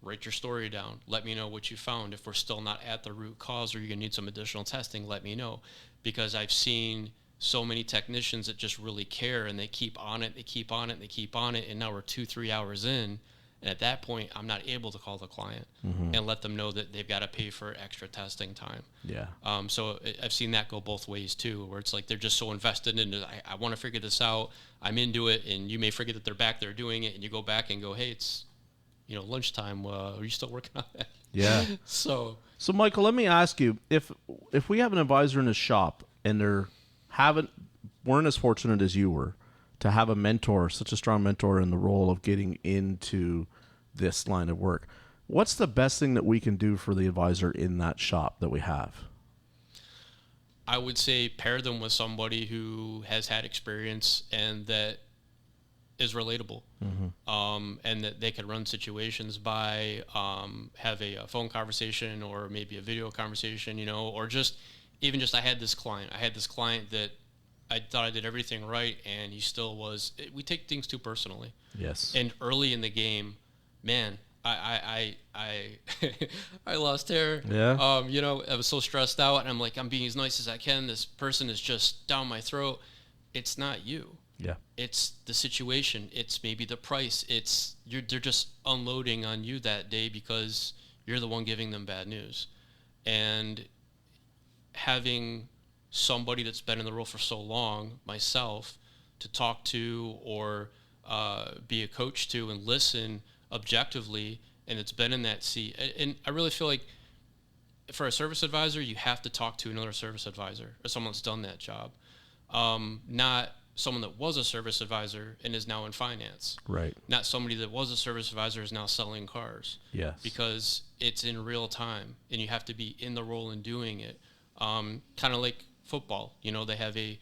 write your story down. Let me know what you found. If we're still not at the root cause or you're going to need some additional testing, let me know. Because I've seen so many technicians that just really care and they keep on it, they keep on it, they keep on it. And now we're 2-3 hours in. And at that point, I'm not able to call the client and let them know that they've got to pay for extra testing time. Yeah. So I've seen that go both ways too, where it's like they're just so invested in it. I want to figure this out. I'm into it, and you may forget that they're back there doing it, and you go back and go, hey, it's lunchtime. Are you still working on that? Yeah. So Michael, let me ask you, if we have an advisor in his shop and weren't as fortunate as you were to have a mentor, such a strong mentor in the role of getting into this line of work, what's the best thing that we can do for the advisor in that shop that we have? I would say pair them with somebody who has had experience and that is relatable, and that they could run situations by, have a phone conversation or maybe a video conversation, or just I had this client that I thought I did everything right, and he still was. We take things too personally. Yes. And early in the game, man, I lost hair. Yeah. I was so stressed out, and I'm like, I'm being as nice as I can. This person is just down my throat. It's not you. Yeah. It's the situation. It's maybe the price. They're just unloading on you that day because you're the one giving them bad news, and having somebody that's been in the role for so long, myself, to talk to or be a coach to and listen objectively, and it's been in that seat. And I really feel like for a service advisor, you have to talk to another service advisor or someone that's done that job, not someone that was a service advisor and is now in finance. Right. Not somebody that was a service advisor is now selling cars. Yes. Because it's in real time, and you have to be in the role and doing it. Kind of like football, they have a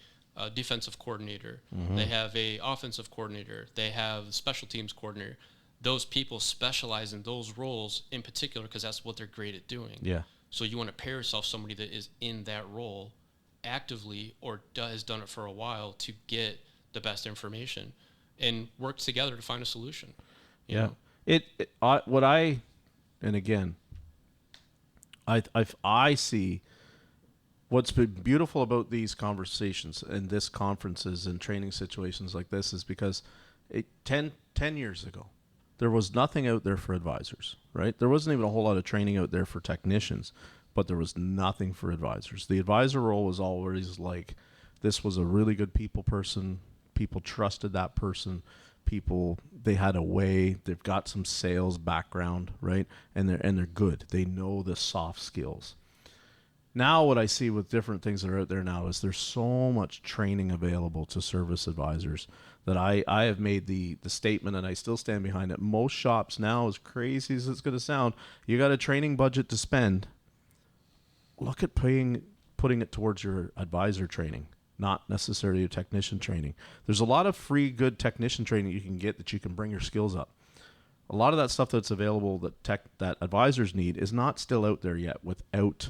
defensive coordinator, they have a offensive coordinator, they have special teams coordinator. Those people specialize in those roles in particular because that's what they're great at doing. Yeah. So you want to pair yourself somebody that is in that role actively or has done it for a while to get the best information and work together to find a solution. You know? I see what's been beautiful about these conversations and this conferences and training situations like this is because 10 years ago, there was nothing out there for advisors, right? There wasn't even a whole lot of training out there for technicians, but there was nothing for advisors. The advisor role was always like, this was a really good people person. People trusted that person. People, they had a way. They've got some sales background, right? And they're good. They know the soft skills. Now what I see with different things that are out there now is there's so much training available to service advisors that I have made the statement, and I still stand behind it. Most shops now, as crazy as it's going to sound, you got a training budget to spend. Look at putting it towards your advisor training, not necessarily your technician training. There's a lot of free, good technician training you can get that you can bring your skills up. A lot of that stuff that's available that advisors need is not still out there yet without,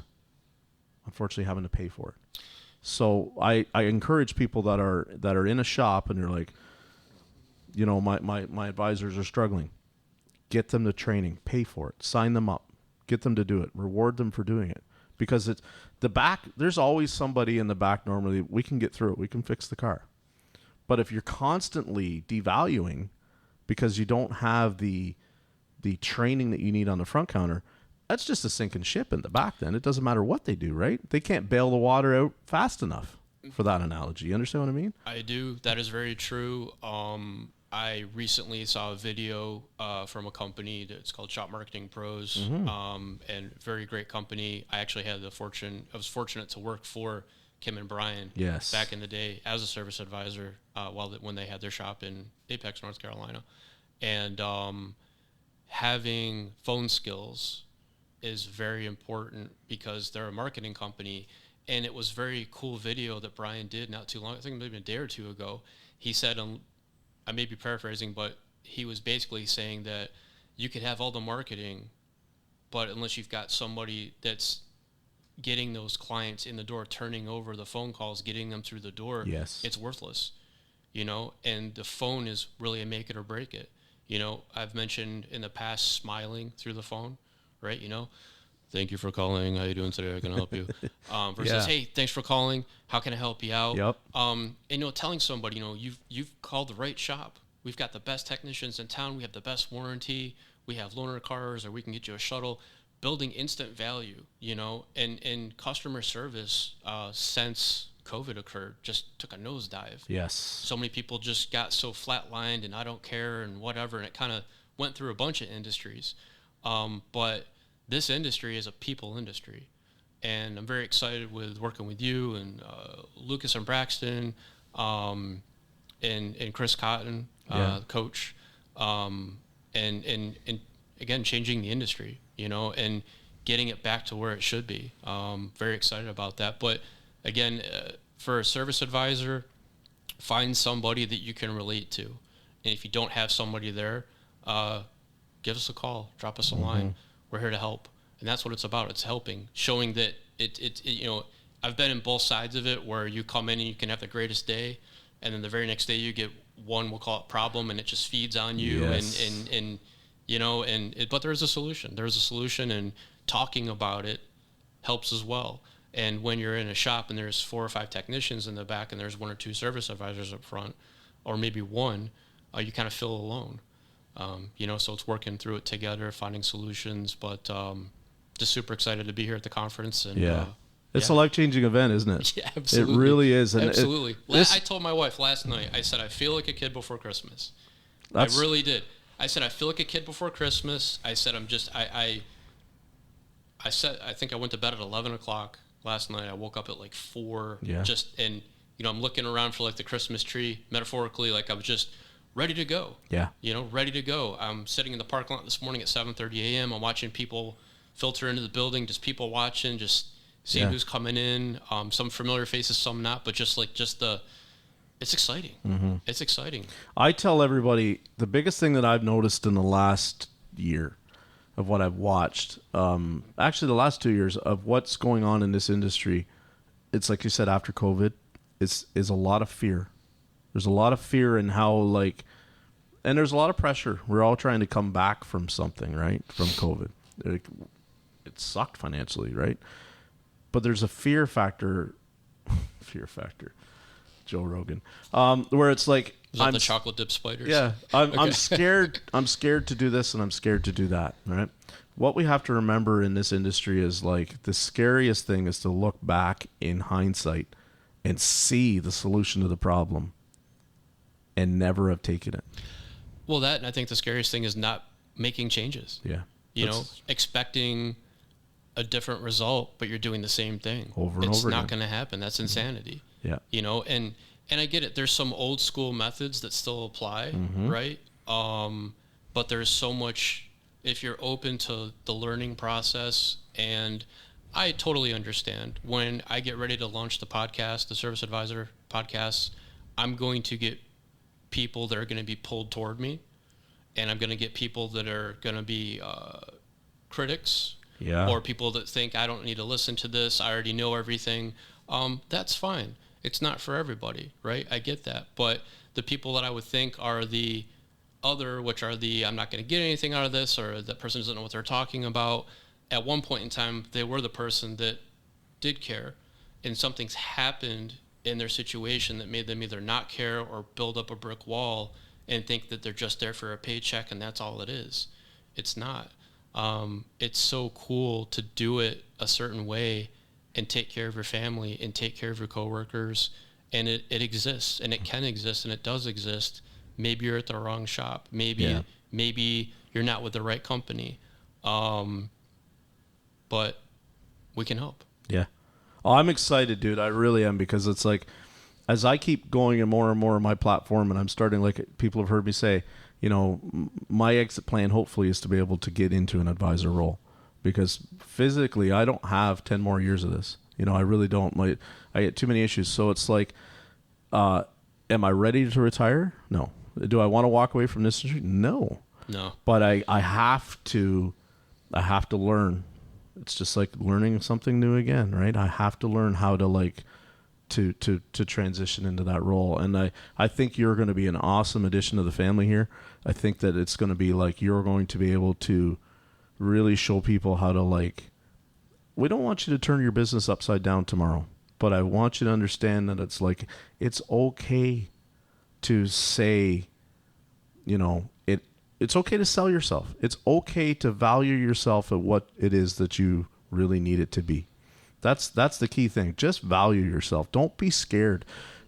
unfortunately, having to pay for it. So I encourage people that are in a shop and you're like, you know, my advisors are struggling. Get them to training, pay for it, sign them up, get them to do it, reward them for doing it. Because it's the back, there's always somebody in the back normally, we can get through it, we can fix the car. But if you're constantly devaluing because you don't have the training that you need on the front counter, that's just a sinking ship in the back then. It doesn't matter what they do, right? They can't bail the water out fast enough for that analogy. You understand what I mean? I do. That is very true. I recently saw a video from a company that's called Shop Marketing Pros, and very great company. I actually had I was fortunate to work for Kim and Brian back in the day as a service advisor when they had their shop in Apex, North Carolina. And having phone skills is very important because they're a marketing company. And it was very cool video that Brian did not too long, I think maybe a day or two ago. He said, I may be paraphrasing, but he was basically saying that you could have all the marketing, but unless you've got somebody that's getting those clients in the door, turning over the phone calls, getting them through the door, it's worthless, you know, and the phone is really a make it or break it. You know, I've mentioned in the past smiling through the phone, right? You know, thank you for calling. How you doing today? I can help you. Versus, hey, thanks for calling. How can I help you out? Yep. And, you know, telling somebody, you know, you've called the right shop. We've got the best technicians in town. We have the best warranty. We have loaner cars, or we can get you a shuttle. Building instant value, you know, and customer service since COVID occurred just took a nosedive. Yes. So many people just got so flatlined and I don't care and whatever, and it kind of went through a bunch of industries. But this industry is a people industry, and I'm very excited with working with you and Lucas and Braxton, and Chris Cotton, coach, and again changing the industry, you know, and getting it back to where it should be. Very excited about that. But again, for a service advisor, find somebody that you can relate to, and if you don't have somebody there, give us a call, drop us a line. We're here to help. And that's what it's about. It's helping, showing that it you know, I've been in both sides of it where you come in and you can have the greatest day, and then the very next day you get one, we'll call it problem, and it just feeds on you. And you know, but there is a solution. There's a solution, and talking about it helps as well. And when you're in a shop and there's 4 or 5 technicians in the back and there's 1 or 2 service advisors up front, or maybe 1, you kind of feel alone. You know, so it's working through it together, finding solutions, but just super excited to be here at the conference. And it's a life-changing event, isn't it? Yeah, absolutely. It really is. And absolutely. I told my wife last night, I said, I feel like a kid before Christmas. I really did. I said, I feel like a kid before Christmas. I said, I said, I think I went to bed at 11 o'clock last night. I woke up at like 4, and, you know, I'm looking around for like the Christmas tree, metaphorically, like I was just ready to go. Yeah. You know, ready to go. I'm sitting in the parking lot this morning at 7:30 a.m. I'm watching people filter into the building, just people watching, just seeing who's coming in. Some familiar faces, some not, but it's exciting. It's exciting. I tell everybody the biggest thing that I've noticed in the last year of what I've watched, actually the last 2 years of what's going on in this industry, it's like you said, after COVID, is a lot of fear. There's a lot of fear in how, like, and there's a lot of pressure. We're all trying to come back from something, right? From COVID. It sucked financially, right? But there's a fear factor. Joe Rogan. Where it's like, Is that the chocolate dip spiders? Yeah, I'm Okay. scared. I'm scared to do this, and I'm scared to do that. Right. What we have to remember in this industry is like the scariest thing is to look back in hindsight and see the solution to the problem, and never have taken it. Well, that, and I think the scariest thing is not making changes. Yeah. You know, expecting a different result, but you're doing the same thing over and it's over again. It's not going to happen. That's insanity. Yeah. You know, and I get it. There's some old school methods that still apply, right? But there's so much, if you're open to the learning process, and I totally understand when I get ready to launch the podcast, the Service Advisor podcast, I'm going to get people that are going to be pulled toward me, and I'm going to get people that are going to be critics, or people that think I don't need to listen to this, I already know everything. That's fine. It's not for everybody, right? I get that. But the people that I would think are the other, which are the I'm not going to get anything out of this, or that person doesn't know what they're talking about, at one point in time, they were the person that did care, and something's happened in their situation that made them either not care or build up a brick wall and think that they're just there for a paycheck and that's all it is. It's not. It's so cool to do it a certain way and take care of your family and take care of your coworkers, and it exists, and it can exist, and it does exist. Maybe you're at the wrong shop. Maybe you're not with the right company. But we can help. Yeah. Oh, I'm excited, dude. I really am, because it's like, as I keep going and more of my platform, and I'm starting, like people have heard me say, you know, my exit plan hopefully is to be able to get into an advisor role, because physically I don't have 10 more years of this. You know, I really don't. I get too many issues. So it's like, am I ready to retire? No. Do I want to walk away from this industry? No. But I have to learn. It's just like learning something new again, right? I have to learn how to like to transition into that role. And I think you're going to be an awesome addition to the family here. I think that it's going to be like, you're going to be able to really show people how to, like, we don't want you to turn your business upside down tomorrow, but I want you to understand that it's like, it's okay to say, you know, it's okay to sell yourself. It's okay to value yourself at what it is that you really need it to be. That's the key thing. Just value yourself. Don't be scared.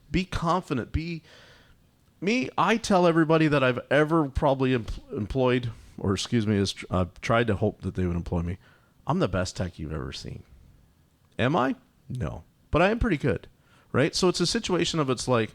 Be confident. I tell everybody that I've ever probably employed, or I've tried to hope that they would employ me. I'm the best tech you've ever seen. Am I? No. But I am pretty good, right? So it's a situation of, it's like,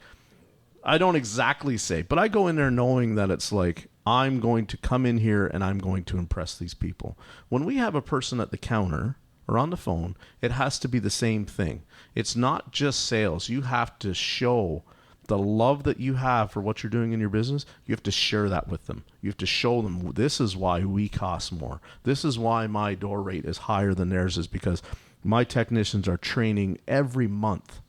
I don't exactly say, but I go in there knowing that it's like, I'm going to come in here and I'm going to impress these people. When we have a person at the counter or on the phone, it has to be the same thing. It's not just sales. You have to show the love that you have for what you're doing in your business. You have to share that with them. You have to show them, this is why we cost more. This is why my door rate is higher than theirs, is because my technicians are training every month.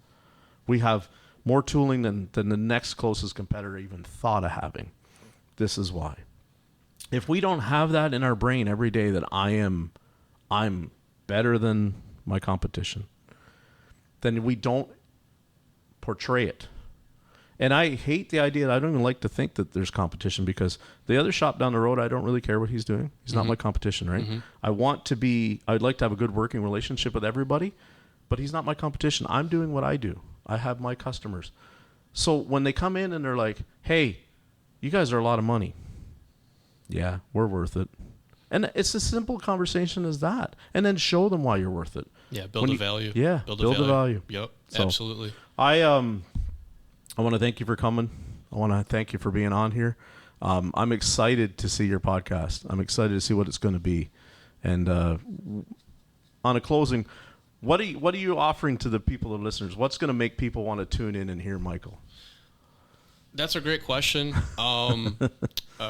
We have more tooling than the next closest competitor even thought of having. This is why. If we don't have that in our brain every day, that I'm better than my competition, then we don't portray it. And I hate the idea, that I don't even like to think that there's competition, because the other shop down the road, I don't really care what he's doing. He's not my competition, right? I'd like to have a good working relationship with everybody, but he's not my competition. I'm doing what I do. I have my customers. So when they come in and they're like, hey, you guys are a lot of money. Yeah, we're worth it. And it's a simple conversation as that. And then show them why you're worth it. Yeah, build the value. Yeah, build the value. Yep, so, absolutely. I want to thank you for coming. I want to thank you for being on here. I'm excited to see your podcast. I'm excited to see what it's going to be. And on a closing, what are you offering to the people and listeners? What's going to make people want to tune in and hear Michael? That's a great question.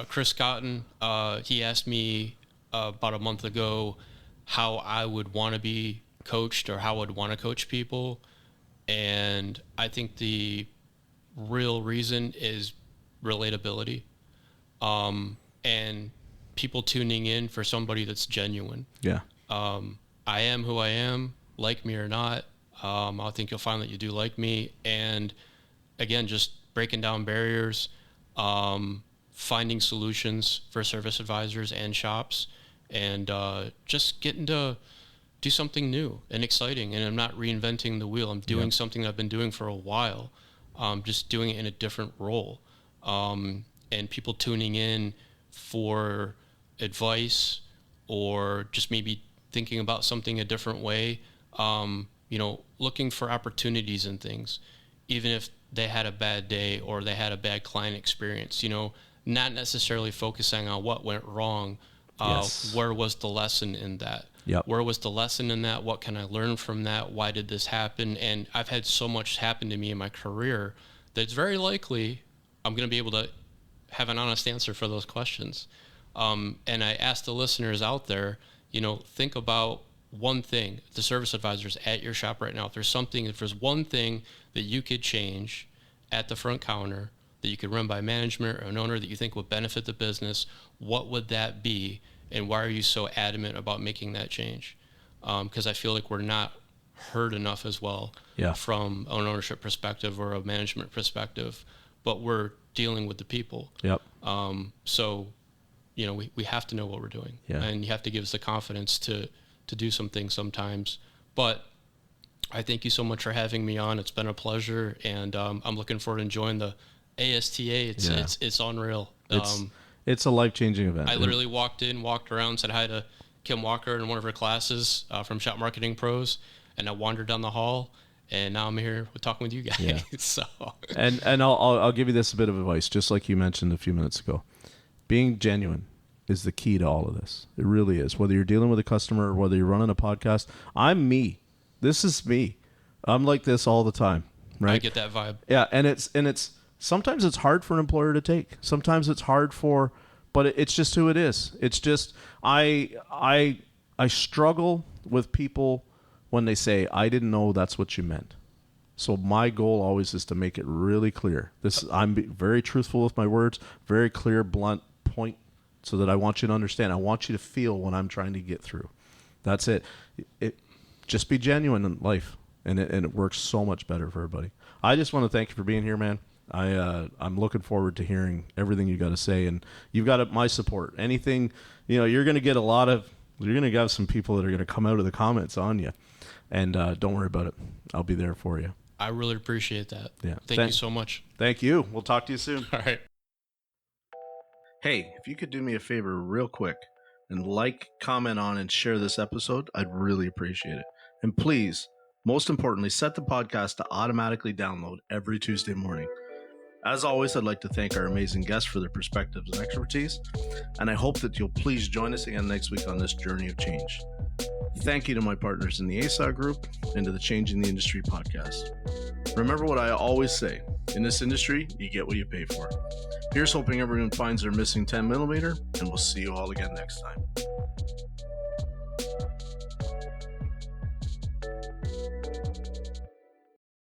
Chris Cotton, he asked me about a month ago how I would want to be coached, or how I would want to coach people. And I think the real reason is relatability, and people tuning in for somebody that's genuine. Yeah. I am who I am, like me or not. I think you'll find that you do like me. And again, just breaking down barriers, finding solutions for service advisors and shops, and just getting to do something new and exciting. And I'm not reinventing the wheel. I'm doing something that I've been doing for a while, just doing it in a different role. And people tuning in for advice or just maybe thinking about something a different way, looking for opportunities and things, even if they had a bad day or they had a bad client experience, not necessarily focusing on what went wrong. Where was the lesson in that? Yep. Where was the lesson in that? What can I learn from that? Why did this happen? And I've had so much happen to me in my career that it's very likely I'm going to be able to have an honest answer for those questions. And I ask the listeners out there, think about one thing, the service advisors at your shop right now. If there's one thing that you could change at the front counter that you could run by management or an owner that you think would benefit the business, what would that be? And why are you so adamant about making that change? Because I feel like we're not heard enough as well from an ownership perspective or a management perspective, but we're dealing with the people. Yep. So, we have to know what we're doing, and you have to give us the confidence to do some things sometimes. But I thank you so much for having me on. It's been a pleasure, and I'm looking forward to enjoying the ASTA. It's unreal. It's a life-changing event. I literally walked around, said hi to Kim Walker in one of her classes from Shop Marketing Pros, and I wandered down the hall, and now I'm here talking with you guys. Yeah. So and I'll give you this bit of advice, just like you mentioned a few minutes ago. Being genuine is the key to all of this. It really is. Whether you're dealing with a customer or whether you're running a podcast, I'm me. This is me. I'm like this all the time. Right? I get that vibe. Yeah, and it's sometimes it's hard for an employer to take. Sometimes it's hard but it's just who it is. It's just I struggle with people when they say, I didn't know that's what you meant. So my goal always is to make it really clear. I'm very truthful with my words, very clear, blunt point, so that I want you to understand. I want you to feel what I'm trying to get through. That's it. Just be genuine in life, and it works so much better for everybody. I just want to thank you for being here, man. I'm looking forward to hearing everything you got to say, and you've got my support. Anything, you're going to get you're going to have some people that are going to come out of the comments on you, and don't worry about it. I'll be there for you. I really appreciate that. Yeah. Thank you so much. Thank you. We'll talk to you soon. All right. Hey, if you could do me a favor real quick and comment on, and share this episode, I'd really appreciate it. And please, most importantly, set the podcast to automatically download every Tuesday morning. As always, I'd like to thank our amazing guests for their perspectives and expertise, and I hope that you'll please join us again next week on this journey of change. Thank you to my partners in the ASA group and to the Changing the Industry podcast. Remember what I always say, in this industry, you get what you pay for. Here's hoping everyone finds their missing 10 millimeter, and we'll see you all again next time.